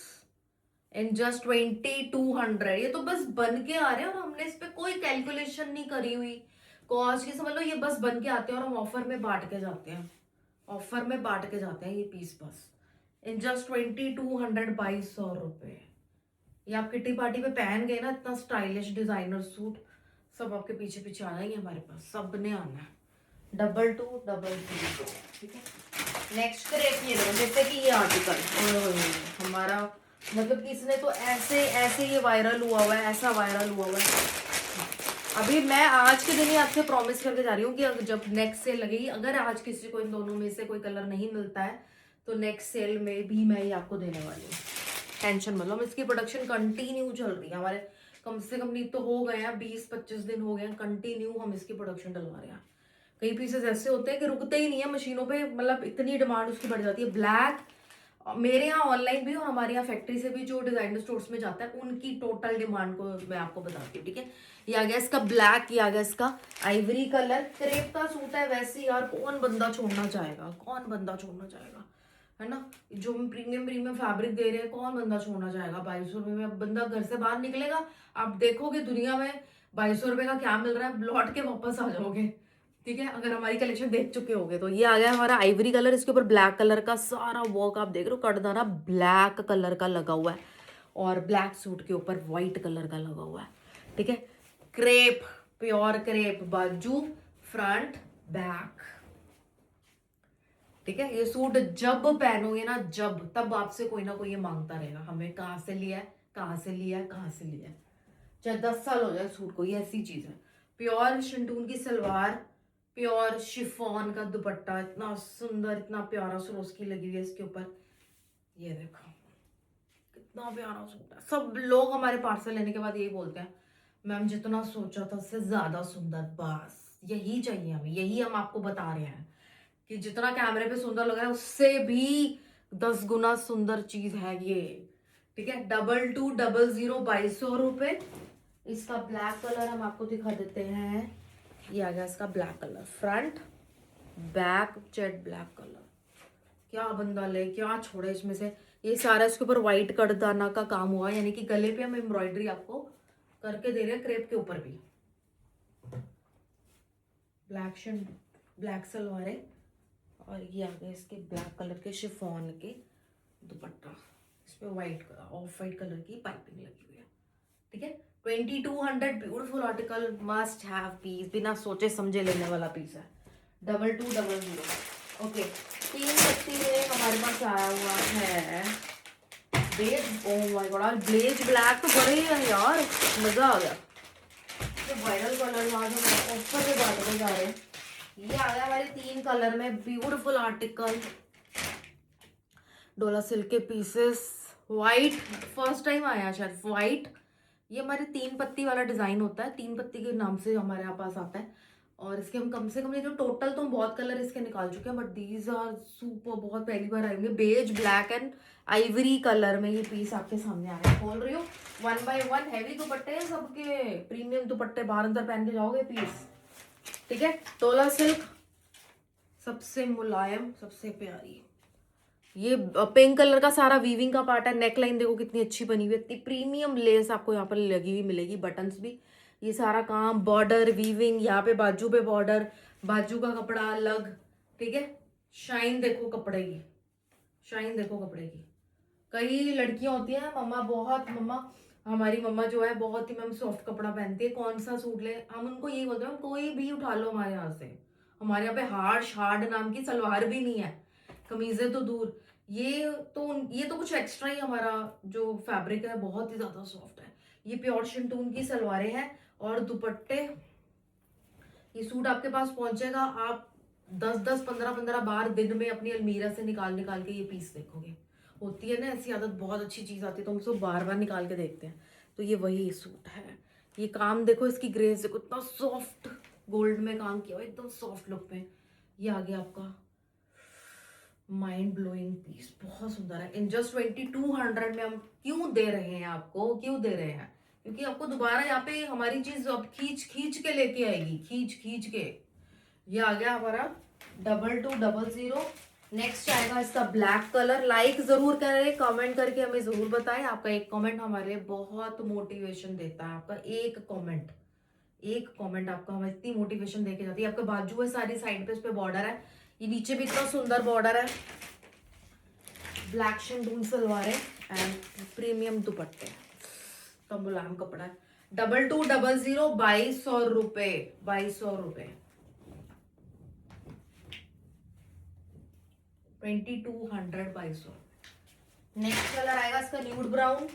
in just 2200। ये तो बस बन के आ रहे हैं और हमने इस पे कोई कैलकुलेशन नहीं करी हुई, कॉस्ट की समझ लो, ये बस बन के आते हैं और हम ऑफर में बांट के जाते हैं, ऑफर में बांट के जाते हैं ये पीस बस। इन जस्ट 2200, 2200 रुपये। ये आप किटी पार्टी पे पहन गए ना, इतना स्टाइलिश डिजाइनर सूट, सब आपके पीछे पीछे आ जाएंगे हमारे पास, सब ने आना है। 2200। ठीक है, नेक्स्ट क्रेप ये लो, जैसे कि ये आर्टिकल हमारा, मतलब कि इसने तो ऐसे ऐसे ये वायरल हुआ है, ऐसा वायरल हुआ है। अभी मैं आज के दिन ही आपसे प्रॉमिस करके जा रही हूँ कि जब नेक्स्ट सेल लगेगी, अगर आज किसी को इन दोनों में से कोई कलर नहीं मिलता है तो नेक्स्ट सेल में भी मैं ये आपको देने वाली हूँ, टेंशन मतलब। इसकी प्रोडक्शन कंटिन्यू चल रही है हमारे, कम से कम नहीं तो हो गए हैं 20-25 दिन हो गए हैं कंटिन्यू हम इसकी प्रोडक्शन डलवा रहे हैं। कई पीसेस ऐसे होते हैं कि रुकते ही नहीं है मशीनों पे, मतलब इतनी डिमांड उसकी बढ़ जाती है। ब्लैक मेरे यहाँ ऑनलाइन भी और हमारे यहाँ फैक्ट्री से भी जो डिजाइनर स्टोर्स में जाता है उनकी टोटल डिमांड को मैं आपको बताती हूँ। ठीक है, ये आ गया इसका ब्लैक, ये आ गया इसका आइवरी कलर, क्रेप का सूट है वैसे यार, कौन बंदा छोड़ना चाहेगा, कौन बंदा छोड़ना चाहेगा, है ना। जो हम प्रीमियम प्रीमियम फैब्रिक दे रहे हैं, कौन बंदा छोड़ना चाहेगा। 2200 रुपये में अब बंदा घर से बाहर निकलेगा, आप देखोगे दुनिया में 2200 रुपये का क्या मिल रहा है, लौट के वापस आ जाओगे। ठीक है, अगर हमारी कलेक्शन देख चुके होगे तो। ये आ गया हमारा आइवरी कलर, इसके ऊपर ब्लैक कलर का सारा वर्क आप देख रहे हो, कटदाना ब्लैक कलर का लगा हुआ है और ब्लैक सूट के ऊपर व्हाइट कलर का लगा हुआ है। ठीक है, क्रेप, प्योर क्रेप, बाजू फ्रंट बैक। ठीक है, ये सूट जब पहनोगे ना, जब तब आपसे कोई ना कोई ये मांगता रहेगा, हमें कहाँ से लिया है, कहाँ से लिया है, कहाँ से लिया है। चाहे 10 साल हो जाए सूट को, ये ऐसी चीज है। प्योर शिंटून की सलवार, प्योर शिफॉन का दुपट्टा, इतना सुंदर, इतना प्यारा सरोस की लगी हुई है इसके ऊपर। ये देखो कितना प्यारा सूट है। सब लोग हमारे पार्सल लेने के बाद यही बोलते हैं, मैम जितना सोचा था उससे ज्यादा सुंदर। बस यही चाहिए हमें, यही हम आपको बता रहे हैं कि जितना कैमरे पे सुंदर लग रहा है उससे भी 10 गुना सुंदर चीज है ये। ठीक है, 2200, 2200 रुपये। इसका ब्लैक कलर हम आपको दिखा देते हैं, ये आ गया इसका black colour, front back jet black colour. क्या बंदा ले, क्या छोड़े इसमें से। ये सारा इसके ऊपर व्हाइट कड़दाना का काम हुआ, यानी कि गले पे हम एम्ब्रॉयडरी आपको करके दे रहे हैं, क्रेप के ऊपर भी। ब्लैक शर्ट, ब्लैक सलवार है, और ये आ गए इसके ब्लैक कलर के शिफॉन के दुपट्टा, इस पे व्हाइट ऑफ वाइट कलर की पाइपिंग लगी हुई है। ठीक है, 2200, beautiful article, must have piece, बिना सोचे समझे लेने वाला पीस है। 2200। ओके, 331 में हमारे पास आया हुआ है beige, oh my God, blaze black तो बड़े हैं यार, मजा आ गया। वायरल कलर आज हम ऑफर पे बांटने जा रहे हैं। ये आ गया हमारे 3 कलर में, ब्यूटीफुल आर्टिकल, डोला सिल्क के पीसेस, व्हाइट फर्स्ट टाइम आया शायद, व्हाइट ये हमारे 3 पत्ती वाला डिजाइन होता है, 3 पत्ती के नाम से हमारे यहाँ पास आता है। और इसके हम कम से कम, ये जो टोटल तो हम बहुत कलर इसके निकाल चुके हैं, बट दीज आर सुपर, बहुत पहली बार आएंगे beige, black and ivory colour में ये पीस आपके सामने आ रहा है। खोल रही हूँ 1 बाय 1। हैवी दुपट्टे हैं सबके, प्रीमियम दुपट्टे, बाहर अंदर पहन के जाओगे पीस। ठीक है, तोला सिल्क, सबसे मुलायम, सबसे प्यारी। ये पिंक कलर का सारा वीविंग का पार्ट है। नेक लाइन देखो कितनी अच्छी बनी हुई है, इतनी प्रीमियम लेस आपको यहाँ पर लगी हुई मिलेगी, बटन्स भी, ये सारा काम, बॉर्डर वीविंग, यहाँ पे बाजू पे बॉर्डर, बाजू का कपड़ा अलग। ठीक है, शाइन देखो कपड़े की, शाइन देखो कपड़े की। कई लड़कियां होती हैं मम्मा, बहुत मम्मा, हमारी मम्मा जो है बहुत ही मैम सॉफ्ट कपड़ा पहनती है, कौन सा सूट ले, हम उनको यही बोलते हैं कोई भी उठा लो हमारे यहाँ से। हमारे यहाँ पे हार्ड नाम की सलवार भी नहीं है, कमीजें तो दूर। ये तो कुछ एक्स्ट्रा ही, हमारा जो फैब्रिक है बहुत ही ज्यादा सॉफ्ट है। ये प्योर शिंटून की सलवारें हैं और दुपट्टे। ये सूट आपके पास पहुंचेगा, आप 10-10, 15-15 बार दिन में अपनी अलमीरा से निकाल निकाल के ये पीस देखोगे। होती है ना ऐसी आदत, बहुत अच्छी चीज आती है तो हम उसको बार बार निकाल के देखते हैं। तो ये वही सूट है। ये काम देखो, इसकी ग्रेस देखो, इतना सॉफ्ट गोल्ड में काम किया हुआ, एकदम सॉफ्ट लुक में। ये आ गया आपका माइंड ब्लोइंग पीस, बहुत सुंदर है। इन जस्ट 2200 में हम क्यों दे रहे हैं आपको, क्यों दे रहे हैं? क्योंकि आपको दोबारा यहाँ पे हमारी चीज अब खींच खींच के लेके आएगी, खींच खींच के। ये आ गया हमारा 2200। नेक्स्ट आएगा इसका ब्लैक कलर। लाइक जरूर करें, कमेंट करके हमें जरूर बताएं। आपका एक कमेंट हमारे लिए बहुत मोटिवेशन देता है। आपका एक कमेंट, एक कमेंट आपका हमें इतनी मोटिवेशन देके जाती है। आपका बाजू है सारी, साइड पे इस पे बॉर्डर है, ये नीचे भी इतना सुंदर बॉर्डर है। ब्लैक शिंटून सलवार है एंड प्रीमियम दुपट्टे, तो मुलायम कपड़ा है। 2200, 2200 रुपए, 2200 रुपए, 2200, 2200। नेक्स्ट कलर आएगा इसका न्यूड ब्राउन।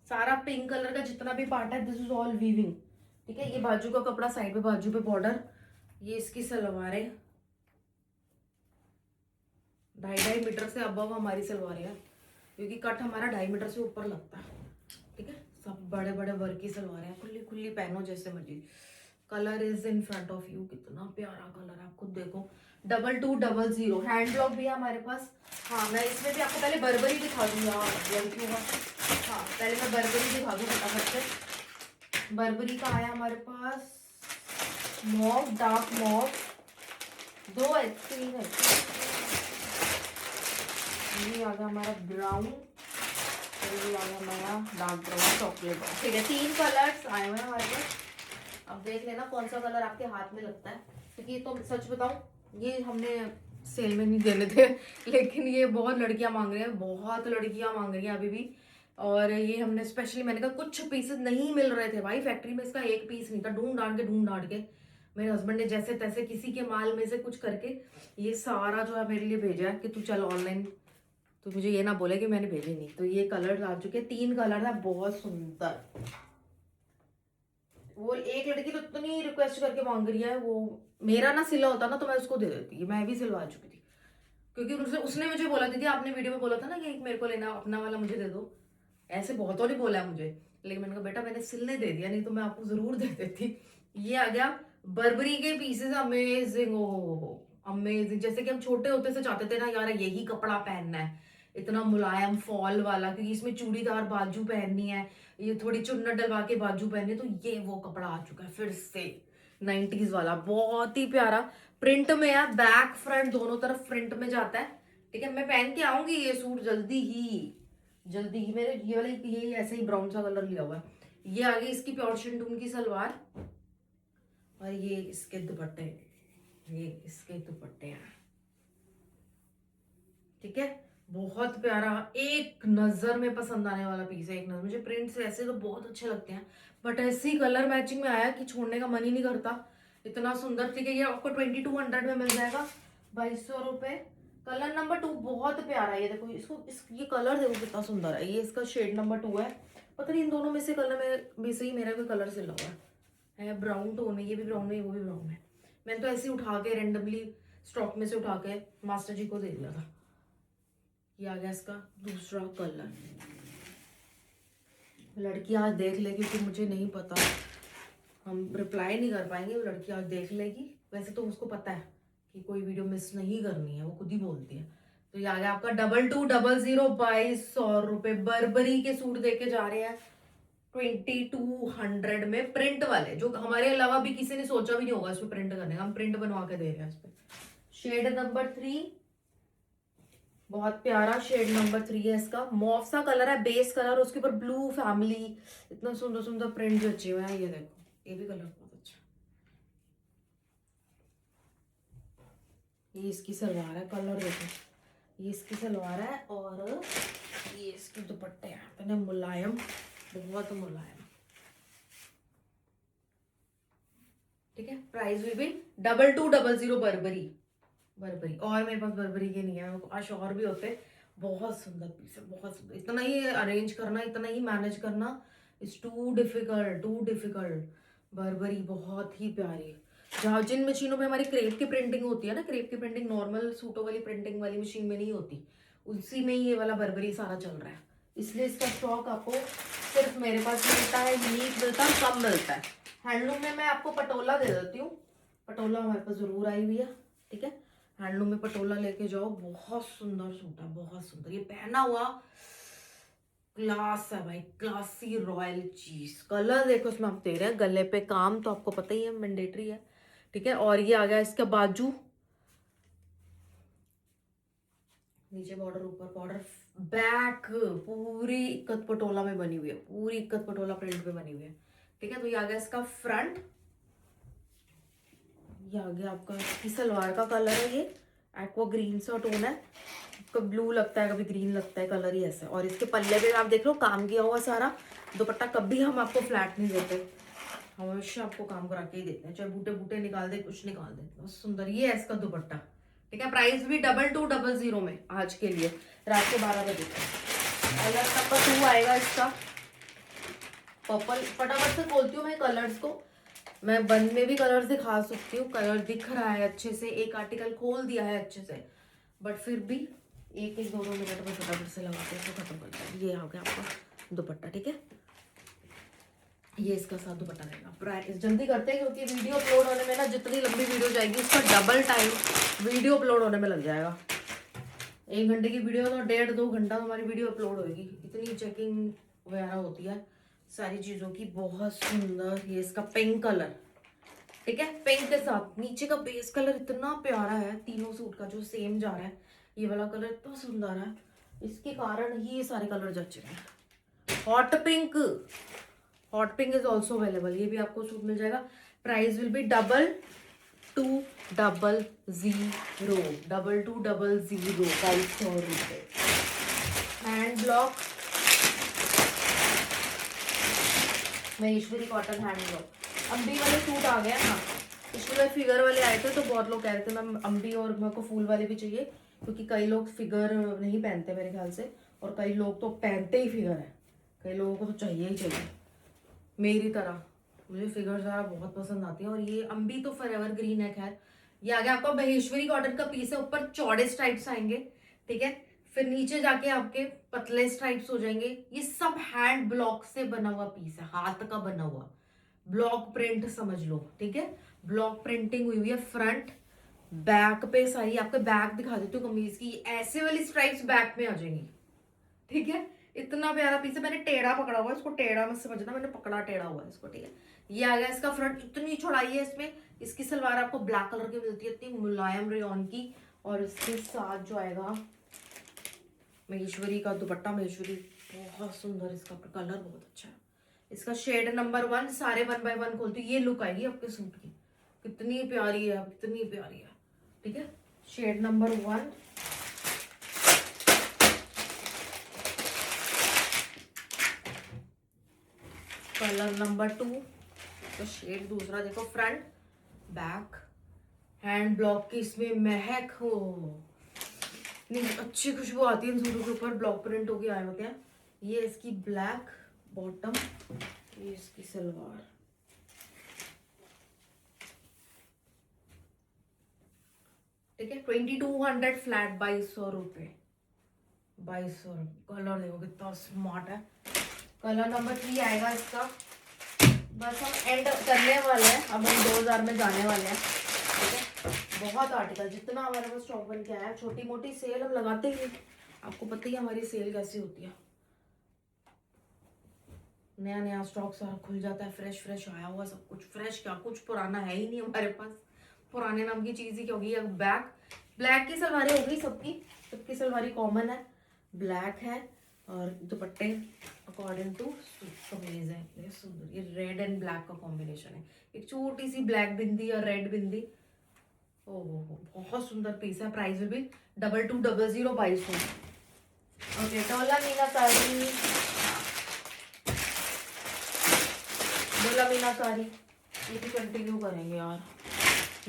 सारा पिंक कलर का जितना भी पार्ट है, दिस इज ऑल वीविंग। ठीक है, ये बाजू का कपड़ा, साइड पे बाजू पे बॉर्डर, ये इसकी सलवारें। 2.5 मीटर से अबव हमारी सलवारें है, क्योंकि कट हमारा 2.5 मीटर से ऊपर लगता है। ठीक है, सब बड़े बड़े वर्क की सलवारें हैं, खुली खुली पहनो जैसे मर्जी। Colour is in front of you, कितना प्यारा कलर है, आप खुद देखो। 2200 हैंड ब्लॉक भी है हमारे पास। हाँ, मैं इसमें भी आपको पहले बर्बरी दिखा दूँ यार, लड़कियों का। हाँ, पहले मैं बर्बरी दिखा दूँ फटाफट से। बर्बरी का आया हमारे पास मॉव, डार्क मॉव, 2 है, 3 है। ये आ गया हमारा ब्राउन, ये आ गया हमारा डार्क ब्राउन, चॉकलेट। ठीक है, 3 कलर्स आए हुए हैं हमारे पास। अब देख लेना कौन सा कलर आपके हाथ में लगता है, क्योंकि ये तो सच बताऊं, ये हमने सेल में नहीं देने थे, लेकिन ये बहुत लड़कियां मांग रही हैं, बहुत लड़कियां मांग रही हैं अभी भी। और ये हमने स्पेशली, मैंने कहा कुछ पीसेस नहीं मिल रहे थे भाई, फैक्ट्री में इसका एक पीस नहीं था, ढूंढ ढांड के मेरे हस्बैंड ने जैसे तैसे किसी के माल में से कुछ करके ये सारा जो है मेरे लिए भेजा है कि तू चल ऑनलाइन, तो मुझे ये ना बोले कि मैंने भेजे नहीं। तो ये कलर आ चुके हैं, 3 कलर है, बहुत सुंदर। वो एक लड़की तो इतनी रिक्वेस्ट करके मांग रही है, वो मेरा ना सिला होता ना तो मैं उसको दे देती, मैं भी सिलवा चुकी थी। क्योंकि उसने मुझे बोला, दीदी आपने वीडियो में बोला था ना कि एक मेरे को लेना, अपना वाला मुझे दे दो। ऐसे बहुतों ने बोला है मुझे, लेकिन मैंने कहा बेटा मैंने सिलने दे दिया, नहीं तो मैं आपको जरूर दे देती। ये आ गया बर्बरी के पीसेस, अमेजिंग, ओ अमेजिंग। जैसे कि हम छोटे होते से चाहते थे ना यार यही कपड़ा पहनना है, इतना मुलायम फॉल वाला, क्योंकि इसमें चूड़ीदार बाजू पहननी है, ये थोड़ी चुन्नट डलवा के बाजू पहननी है, तो ये वो कपड़ा आ चुका है फिर से 90s वाला, बहुत ही प्यारा। प्रिंट में है, बैक फ्रंट दोनों तरफ प्रिंट में जाता है। ठीक है, मैं पहन के आऊंगी ये सूट जल्दी ही, जल्दी ही। मेरे ये वाले ये ऐसे ही ब्राउन सा कलर लिया हुआ है। ये आ गई इसकी प्योर शिंटून की सलवार, और ये इसके दुपट्टे, ये इसके दुपट्टे हैं। ठीक है, बहुत प्यारा, एक नजर में पसंद आने वाला पीस है, एक नजर। मुझे प्रिंट्स ऐसे तो बहुत अच्छे लगते हैं, बट ऐसी कलर मैचिंग में आया कि छोड़ने का मन ही नहीं करता, इतना सुंदर। ठीक है, ये आपको 2200 में मिल जाएगा, 2200 रुपए। कलर नंबर 2 बहुत प्यारा है, ये देखो इसको, ये कलर देखो कितना सुंदर है, ये इसका शेड नंबर 2 है। पता नहीं इन दोनों में से कलर में से ही मेरा कोई कलर सिला हुआ है ब्राउन टोन में, ये भी ब्राउन है वो भी ब्राउन है। मैंने तो ऐसे ही उठा के रेंडमली स्टॉक में से उठा के मास्टर जी को दे दिया था। ये आ गया इसका दूसरा कलर। लड़की आज देख लेगी क्योंकि मुझे नहीं पता, हम रिप्लाई नहीं कर पाएंगे, वो लड़की आज देख लेगी। वैसे तो उसको पता है कि कोई वीडियो मिस नहीं करनी है, वो खुद ही बोलती है। तो ये आ गया आपका 2200 2200 रुपए। बर्बरी के सूट देके जा रहे हैं 2200 में, प्रिंट वाले, जो हमारे अलावा भी किसी ने सोचा भी नहीं होगा इसमें प्रिंट करने का। हम प्रिंट बनवा के दे रहे हैं इस पे। शेड नंबर 3, बहुत प्यारा शेड नंबर 3 है इसका। मॉव सा कलर है, बेस कलर, उसके ऊपर ब्लू फैमिली, इतना सुंदर सुंदर प्रिंट जचे हुए हैं। ये देखो, ये भी कलर बहुत अच्छा। ये इसकी सलवार है, कलर देखो, ये इसकी सलवार है और ये इसके दुपट्टे हैं, इतने मुलायम, बहुत मुलायम। ठीक है, price will be 2200 Barbari. Barbari और मेरे पास बर्बरी के नहीं है, आज और भी होते। बहुत सुंदर पीस है, बहुत सुंदर। इतना ही अरेंज करना, इतना ही मैनेज करना is too difficult, too difficult. Burberry बहुत ही प्यारी। जहाँ जिन मशीनों में हमारी क्रेप की प्रिंटिंग होती है ना, क्रेप की प्रिंटिंग नॉर्मल सूटों वाली प्रिंटिंग वाली मशीन में नहीं होती, उसी में ही ये वाला बर्बरी सारा चल रहा है। इसलिए इसका स्टॉक आपको सिर्फ मेरे पास मिलता है, यूनिक मिलता है, कम मिलता है। हैंडलूम में मैं आपको पटोला दे देती हूँ, पटोला हमारे पास जरूर आई हुई है। ठीक है, हैंडलूम में पटोला लेके जाओ, बहुत सुंदर सूट है, बहुत सुंदर। ये पहना हुआ क्लास है भाई, क्लासी रॉयल चीज। कलर देखो इसमें आप दे रहे हैं, गले पे काम तो आपको पता ही है, मैंडेटरी है। ठीक है, और ये आ गया इसका बाजू, नीचे बॉर्डर, ऊपर बॉर्डर, बैक पूरी इक्कत पटोला में बनी हुई है, पूरी इक्कत पटोला प्रिंट में बनी हुई है। ठीक है, तो ये आ गया इसका फ्रंट। ये आ गया आपका, इसकी सलवार का कलर है, ये एक्वा ग्रीन सा टोन है, कभी ब्लू लगता है कभी ग्रीन लगता है, कलर ही ऐसा। और इसके पल्ले पे आप देख लो काम किया हुआ सारा। दुपट्टा कभी हम आपको फ्लैट नहीं देते, हमेशा आपको काम करा के ही देते हैं, चाहे बूटे बूटे निकाल दे, कुछ निकाल दे। बहुत सुंदर ये है इसका दुपट्टा। ठीक है, प्राइस भी 2200 में आज के लिए, रात के 12 बजे तक। कलर नंबर 2 आएगा इसका पर्पल। फटाफट से खोलती हूँ मैं कलर्स को, मैं बंद में भी कलर दिखा सकती हूँ। कलर दिख रहा है अच्छे से, एक आर्टिकल खोल दिया है अच्छे से, बट फिर भी एक एक 2-2 मिनट में फटाफट से लगा के इसको खत्म करता है। ये आ गया आपका दुपट्टा। ठीक है, ये इसका साथ दुपट्टा रहेगा। प्राइस जल्दी करते हैं क्योंकि वीडियो अपलोड होने में ना, जितनी लंबी वीडियो जाएगी उसका डबल टाइम वीडियो अपलोड होने में लग जाएगा। 1 घंटे की वीडियो तो 1.5-2 घंटा हमारी वीडियो अपलोड होगी, इतनी चेकिंग वगैरह होती है सारी चीजों की। बहुत सुंदर ये इसका पिंक कलर। ठीक है, पिंक के साथ नीचे का बेस कलर इतना प्यारा है, तीनों सूट का जो सेम जा रहा है, ये वाला कलर इतना सुंदर है, इसके कारण ही ये सारे कलर जच रहे हैं। Hot pink, hot pink is also available, ये भी आपको सूट मिल जाएगा। प्राइस विल बी 2200, 2200 रुपए। Hand block, Maheshwari cotton hand block. अम्बी वाले सूट आ गए ना, पिछले बार फिगर वाले आए थे तो बहुत लोग कह रहे थे मैम अम्बी और मेरे को फूल वाले भी चाहिए, क्योंकि कई लोग फिगर नहीं पहनते मेरे ख्याल से, और कई लोग तो पहनते ही फिगर है, कई लोगों को तो चाहिए ही चाहिए मेरी तरह। मुझे फिगर ज़रा बहुत पसंद आती है। और ये अम्बी तो फॉरएवर ग्रीन है। खैर, ये आ गया आपका महेश्वरी कॉटन का पीस है, ऊपर चौड़े स्ट्राइप्स आएंगे। ठीक है, फिर नीचे जाके आपके पतले स्ट्राइप्स हो जाएंगे। ये सब हैंड ब्लॉक से बना हुआ पीस है, हाथ का बना हुआ ब्लॉक प्रिंट समझ लो। ठीक है, ब्लॉक प्रिंटिंग हुई हुई है फ्रंट बैक पे सारी। आपको बैक दिखा देती हूँ कमीज की, ऐसे वाली स्ट्राइप्स बैक में आ जाएंगी। ठीक है, इतना प्यारा पीस है। मैंने टेढ़ा पकड़ा हुआ है इसको, टेढ़ा मत समझना, मैंने पकड़ा टेढ़ा हुआ है इसको। ठीक है, ये आ गया इसका फ्रंट, इतनी चौड़ाई है इसमें। इसकी सलवार आपको ब्लैक कलर की मिलती है, इतनी मुलायम रेयॉन की। और इसके साथ जो आएगा महेश्वरी का दुपट्टा, महेश्वरी बहुत सुंदर, इसका कलर बहुत अच्छा है। इसका शेड नंबर 1, सारे 1 बाय 1 खोलती हूँ, ये लुक आएगी आपके सूट की, कितनी प्यारी है, कितनी प्यारी है। ठीक है, शेड नंबर 1, कलर नंबर 2, तो शेड दूसरा देखो। फ्रंट बैक हैंड ब्लॉक की इसमें महक हो, नहीं अच्छी खुशबू आती है इन सूटों के ऊपर, ब्लॉक प्रिंट होके आए होते हैं। ये इसकी ब्लैक बॉटम, ये इसकी सलवार। ठीक है, 2200 फ्लैट, 2200 रुपये, 2200। कलर देखो कितना स्मार्ट है। कलर नंबर 3 आएगा इसका। बस हम एंड करने वाले हैं, अब हम 2000 में जाने वाले हैं। ठीक है, बहुत आर्टिकल जितना हमारे पास स्टॉक बन के आया है, छोटी मोटी सेल हम लगाते ही, आपको पता ही हमारी सेल कैसी होती है। नया नया स्टॉक सारा खुल जाता है, फ्रेश फ्रेश आया हुआ सब कुछ। फ्रेश क्या, कुछ पुराना है ही नहीं हमारे पास, पुराने नाम की चीज ही क्या होगी। ब्लैक की सलवारें हो गई सबकी, सबकी सलवारी कॉमन है, ब्लैक है। और दुपट्टे अकॉर्डिंग टू कमीज है, ये सुंदर, ये रेड एंड ब्लैक का कॉम्बिनेशन है। एक छोटी सी ब्लैक बिंदी और रेड बिंदी, ओहो बहुत सुंदर पीस है। प्राइस भी 2200 2200। ओके, डोला मीनाकारी, डोला मीनाकारी ये भी कंटिन्यू करेंगे यार।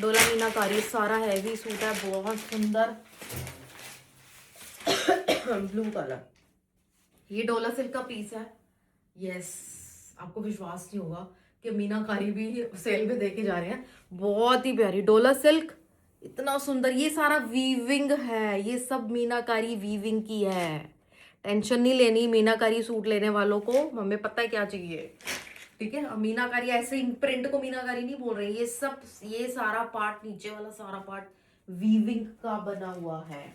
डोला मीनाकारी सारा हैवी सूट है, बहुत सुंदर ब्लू कलर। ये डोला सिल्क का पीस है। यस, आपको विश्वास नहीं होगा कि मीनाकारी भी सेल में देके जा रहे हैं। बहुत ही प्यारी डोला सिल्क, इतना सुंदर। ये सारा वीविंग है, ये सब मीनाकारी वीविंग की है। टेंशन नहीं लेनी मीनाकारी सूट लेने वालों को, हमें पता है क्या चाहिए। ठीक है, अब मीनाकारी ऐसे प्रिंट को मीनाकारी नहीं बोल रहे, ये सब, ये सारा पार्ट, नीचे वाला सारा पार्ट वीविंग का बना हुआ है।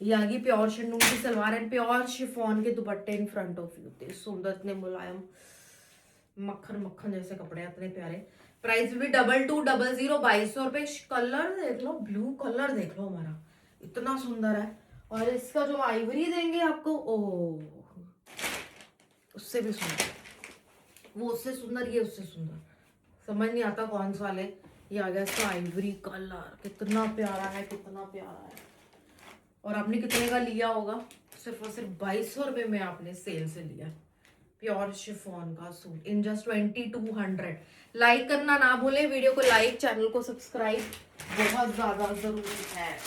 ये आगे प्योर शिफॉन की सलवार है, प्योर शिफॉन के दुपट्टे इन फ्रंट ऑफ यू, इतने सुंदर, इतने मुलायम, मक्खन मक्खन जैसे कपड़े, इतने प्यारे। प्राइस भी 2200 2200 रुपए। कलर देख लो, ब्लू कलर देख लो हमारा, इतना सुंदर है। और इसका जो आइवरी देंगे आपको, ओ उससे भी सुंदर, वो उससे सुंदर, ये उससे सुंदर, समझ नहीं आता कौन सा ले। ये आ गया इसका आइवरी कलर, कितना प्यारा है, कितना प्यारा है। और आपने कितने का लिया होगा? सिर्फ और सिर्फ 2200 में आपने सेल से लिया। प्योर शिफॉन का सूट इन जस्ट 2200। लाइक करना ना भूले, वीडियो को लाइक, चैनल को सब्सक्राइब बहुत ज्यादा जरूरी है।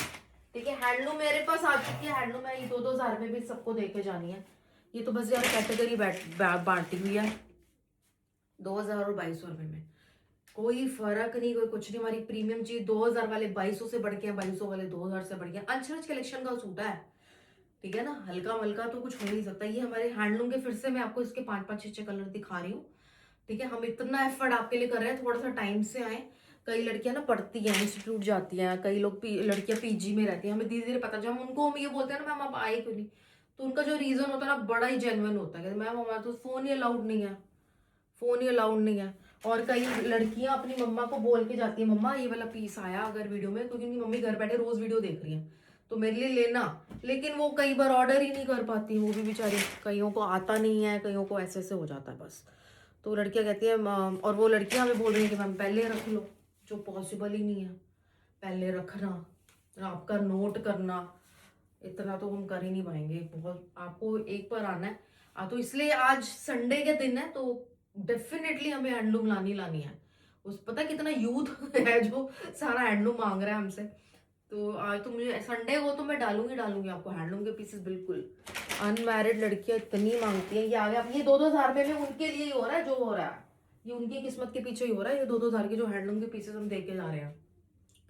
ठीक है, हैंडलूम मेरे पास आ चुकी है, हैंडलूम है, ये 2-2000 में भी सबको देके जानी है। ये तो बस यार कैटेगरी बांटी हुई है, 2000 और 2200 में कोई फर्क नहीं, कोई कुछ नहीं। हमारी प्रीमियम चीज 2000 वाले 2200 से बढ़ के, 2200 वाले 2000 से बढ़ के। अंचरज कलेक्शन का सूट है, ठीक है ना, हल्का मल्का तो कुछ हो नहीं सकता। ये हमारे हैंडलूम के, फिर से मैं आपको इसके 5-5 6 कलर दिखा रही हूँ। ठीक है, हम इतना एफर्ट आपके लिए कर रहे हैं, थोड़ा सा टाइम से आए। कई लड़कियां ना पढ़ती हैं, इंस्टीट्यूट जाती हैं, कई लोग लड़कियां पीजी में रहती हैं, हमें धीरे धीरे पता, जब हम उनको हम ये बोलते हैं ना मैम आप आए क्यों नहीं, तो उनका जो रीजन होता है ना बड़ा ही जेन्युइन होता है, मैम हमारा तो फोन ही अलाउड नहीं है, फोन ही अलाउड नहीं है। और कई लड़कियां अपनी मम्मा को बोल के जाती है, मम्मा ये वाला पीस आया अगर वीडियो में, क्योंकि उनकी मम्मी घर बैठे रोज वीडियो देख रही है, तो मेरे लिए लेना। लेकिन वो कई बार ऑर्डर ही नहीं कर पाती, वो भी बेचारी, कईयों को आता नहीं है, कईयों को ऐसे ऐसे हो जाता है बस। तो लड़कियां कहती है, और वो लड़कियां हमें बोल रही है कि मैम पहले रख लो, जो पॉसिबल ही नहीं है। पहले रखना, आपका नोट करना, इतना तो हम कर ही नहीं पाएंगे। बहुत आपको एक बार आना है। तो इसलिए आज संडे के दिन है, तो डेफिनेटली हमें हैंडलूम लानी है। उस पता कितना यूथ है जो सारा हैंडलूम मांग रहा है हमसे। तो आज तो मुझे संडे को तो मैं डालूंगी आपको हैंडलूम के पीसेस, बिल्कुल। अनमैरिड लड़कियां इतनी मांगती हैं। ये आ गया, ये 2-2000 रुपए में उनके लिए ही हो रहा है जो हो रहा है, ये उनकी किस्मत के पीछे ही हो रहा है। ये 2-2000 के जो हैंडलूम के पीसेस हम देके जा रहे हैं,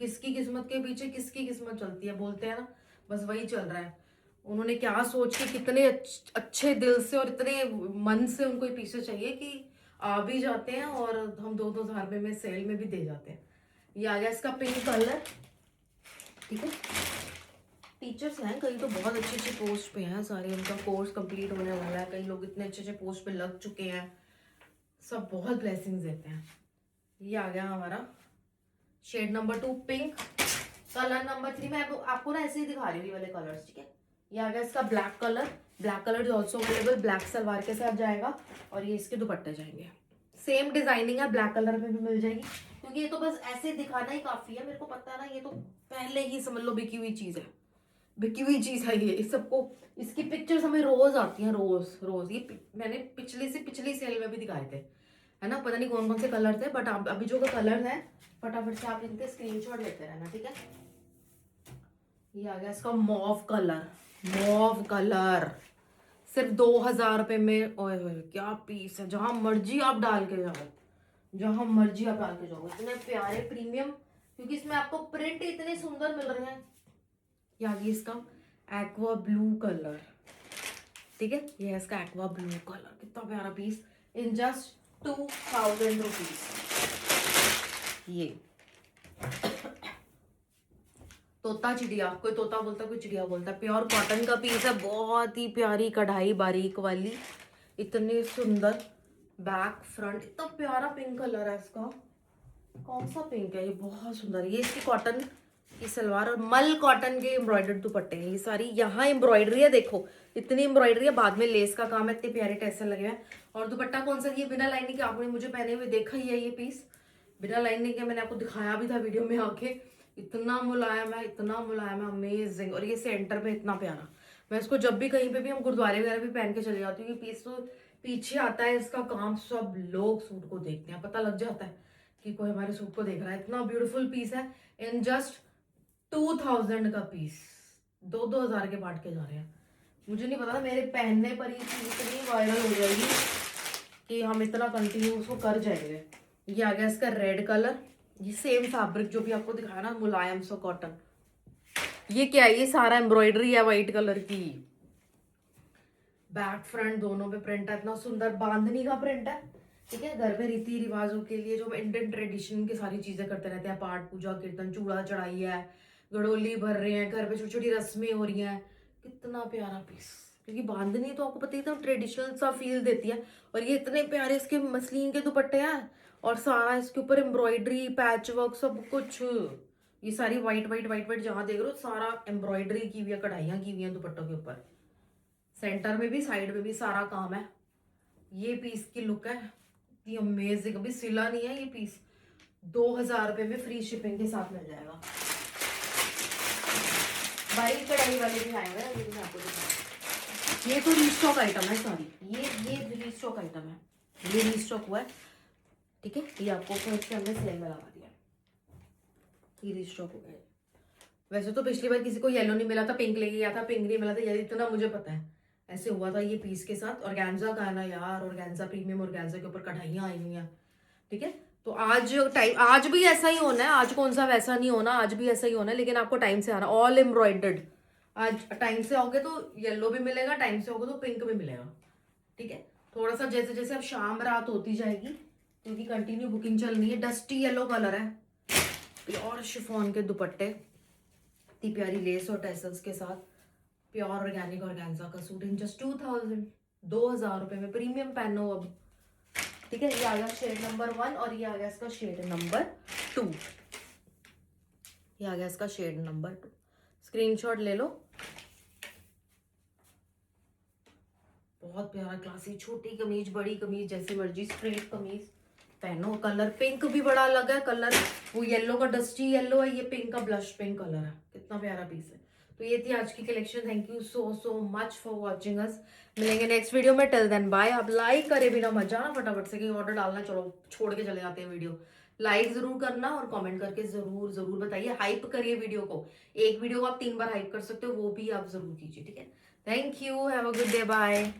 किसकी किस्मत के पीछे किसकी किस्मत चलती है, बोलते हैं ना, बस वही चल रहा है। उन्होंने क्या सोच के, कितने अच्छे दिल से और इतने मन से उनको ये पीछे चाहिए कि आ भी जाते हैं, और हम 2-2000 रुपए में सेल में भी दे जाते हैं। ये आ गया इसका पिंक कलर। ठीक है, टीचर्स हैं कई तो बहुत अच्छे अच्छे पोस्ट पे हैं, सारे उनका कोर्स कंप्लीट होने वाला है, कई लोग इतने अच्छे अच्छे पोस्ट पे लग चुके हैं, सब बहुत ब्लेसिंग्स देते हैं। ये आ गया हमारा shade number 2 pink. Colour number 3 मैं आपको ना ऐसे ही दिखा रही हूँ वाले कलर्स। ठीक है, ये आ गया इसका black colour. Black colour is also available, black salwar के साथ जाएगा, और ये इसके दुपट्टे जाएंगे। सेम डिजाइनिंग है, ब्लैक कलर में भी मिल जाएगी, क्योंकि ये तो बस ऐसे दिखाना ही काफी है। मेरे को पता है ना, ये तो पहले ही समझ लो बिकी हुई चीज है, बिकी हुई चीज है ये। इस सबको, इसकी पिक्चर्स हमें रोज आती हैं, रोज रोज। ये मैंने पिछली सेल में भी दिखाए थे, है ना, पता नहीं कौन कौन से कलर थे, बट अभी जो कलर है फटाफट से आप इनके स्क्रीनशॉट लेते रहना। ठीक है, ये आ गया इसका मॉव कलर। मॉव कलर सिर्फ 2000 रुपए में। ओए होए क्या पीस है, जहां मर्जी आप डाल के जाओ, जहां मर्जी आप डाल के जाओ, इतने प्यारे प्रीमियम। क्योंकि इसमें आपको प्रिंट इतने सुंदर मिल रहे हैं। ये आ गई इसका एक्वा ब्लू कलर, ठीक है, ये है इसका एक्वा ब्लू कलर, कितना प्यारा पीस इन जस्ट 2000 रुपीज। ये तोता चिड़िया, कोई तोता बोलता कोई चिड़िया बोलता, प्योर कॉटन का पीस है, बहुत ही प्यारी कढ़ाई बारीक वाली, इतने सुंदर बैक फ्रंट, इतना प्यारा पिंक कलर है इसका। कौन सा पिंक है ये, बहुत सुंदर। ये इसकी कॉटन की सलवार और मल कॉटन के एम्ब्रॉयडर्ड दुपट्टे हैं ये सारी। यहाँ एम्ब्रॉयडरी है, देखो इतनी एम्ब्रॉयडरी है, बाद में लेस का काम है, इतने प्यारे टैसल लगे हैं। और दुपट्टा कौन सा, ये बिना लाइनिंग के, आपने मुझे पहने हुए देखा ही है ये पीस बिना लाइनिंग के, मैंने आपको दिखाया भी था वीडियो में आके। इतना मुलायम है, इतना मुलायम है, अमेजिंग। और ये सेंटर पे इतना प्यारा, मैं इसको जब भी कहीं पे भी हम गुरुद्वारे वगैरह भी पहन के चले जाती हूँ। ये पीस तो पीछे आता है इसका काम, सब लोग सूट को देखते हैं, पता लग जाता है कि कोई हमारे सूट को देख रहा है। इतना ब्यूटीफुल पीस है इन जस्ट 2000 का पीस, 2-2 हजार के बांट के जा रहे हैं। मुझे नहीं पता था मेरे पहनने पर ये चीज इतनी वायरल हो जाएगी कि हम इतना कंटिन्यू उसको कर जाएंगे। ये आ गया इसका रेड कलर, ये सेम फैब्रिक जो भी आपको दिखाया ना, मुलायम सा कॉटन। ये क्या है, ये सारा एम्ब्रॉयडरी है व्हाइट कलर की, बैक फ्रंट दोनों पे प्रिंट है, इतना सुंदर बांधनी का प्रिंट है, ठीक है। घर पे रीति रिवाजों के लिए जो इंडियन ट्रेडिशन की सारी चीजें करते रहते हैं, पाठ पूजा कीर्तन, चूड़ा चढ़ाई है, गड़ोली भर रहे हैं, घर पे छोटी छोटी रस्में हो रही हैं, कितना प्यारा पीस। क्योंकि बांधनी तो आपको पता ही था ट्रेडिशनल सा फील देती है। और ये इतने प्यारे इसके मसलिन के दुपट्टे हैं, और सारा इसके ऊपर एम्ब्रॉयडरी पैच वर्क सब कुछ। ये सारी वाइट वाइट वाइट वाइट जहाँ देख रहे हो सारा एम्ब्रॉयडरी की हुई है, कढ़ाइयाँ की हुई हैं दुपट्टों के ऊपर, सेंटर में भी साइड में भी सारा काम है। ये पीस की लुक है, ये अमेजिंग, अभी सिला नहीं है ये पीस, 2000 रुपये में फ्री शिपिंग के साथ मिल जाएगा। बारीक कढ़ाई वाले भी आए हुए हैं, ये भी मैं आपको दिखाऊं। ये तो रीस्टॉक आइटम है सारी, ये रीस्टॉक आइटम है, ये रीस्टॉक हुआ है, ठीक है। ये आपको फर्स्ट हमने सेल में लगा दिया, ये रीस्टॉक हो गया। वैसे तो पिछली बार किसी को येलो नहीं मिला था, पिंक लेके गया था, पिंक नहीं मिला था, ये इतना मुझे पता है। ऐसे हुआ था ये पीस के साथ। ऑर्गेन्जा का है ना यार, ऑर्गेन्जा प्रीमियम ऑर्गेन्जा के ऊपर कढ़ाइयाँ आई हुई हैं, ठीक है। तो आज भी ऐसा ही होना है, आज कौन सा वैसा नहीं होना, आज भी ऐसा ही होना है, लेकिन आपको टाइम से आना, ऑल एम्ब्रॉयडर्ड। आज टाइम से आओगे तो येलो भी मिलेगा, टाइम से आओगे तो पिंक भी मिलेगा, ठीक है। थोड़ा सा जैसे जैसे अब शाम रात होती जाएगी, क्योंकि कंटिन्यू बुकिंग चल रही है। डस्टी येलो कलर है, प्योर शिफॉन के दुपट्टे, इतनी प्यारी लेस और टैसल्स के साथ, प्योर ऑर्गेनिक ऑर्गेन्जा का सूट इन जस्ट 2000 रुपए में। प्रीमियम पहनो अब, ठीक है। ये आ गया शेड नंबर 1 और ये आ गया इसका शेड नंबर 2, ये आ गया इसका शेड नंबर 2। स्क्रीनशॉट ले लो, बहुत प्यारा क्लासी, छोटी कमीज बड़ी कमीज जैसी मर्जी, स्ट्रेट कमीज पहनो। कलर पिंक भी बड़ा अलग है, कलर वो येलो का डस्टी येलो है, ये पिंक का ब्लश पिंक कलर है, कितना प्यारा पीस है। तो ये थी आज की collection. Thank you so much for watching us. मिलेंगे नेक्स्ट वीडियो में, टिल देन बाय। आप लाइक करे बिना मत जाना, फटाफट से कहीं ऑर्डर डालना, चलो छोड़ के चले जाते हैं वीडियो। लाइक जरूर करना और कमेंट करके जरूर जरूर बताइए, हाइप करिए वीडियो को। एक वीडियो को आप 3 बार हाइप कर सकते हो, वो भी आप जरूर कीजिए, ठीक है। Thank you, have a good day, bye.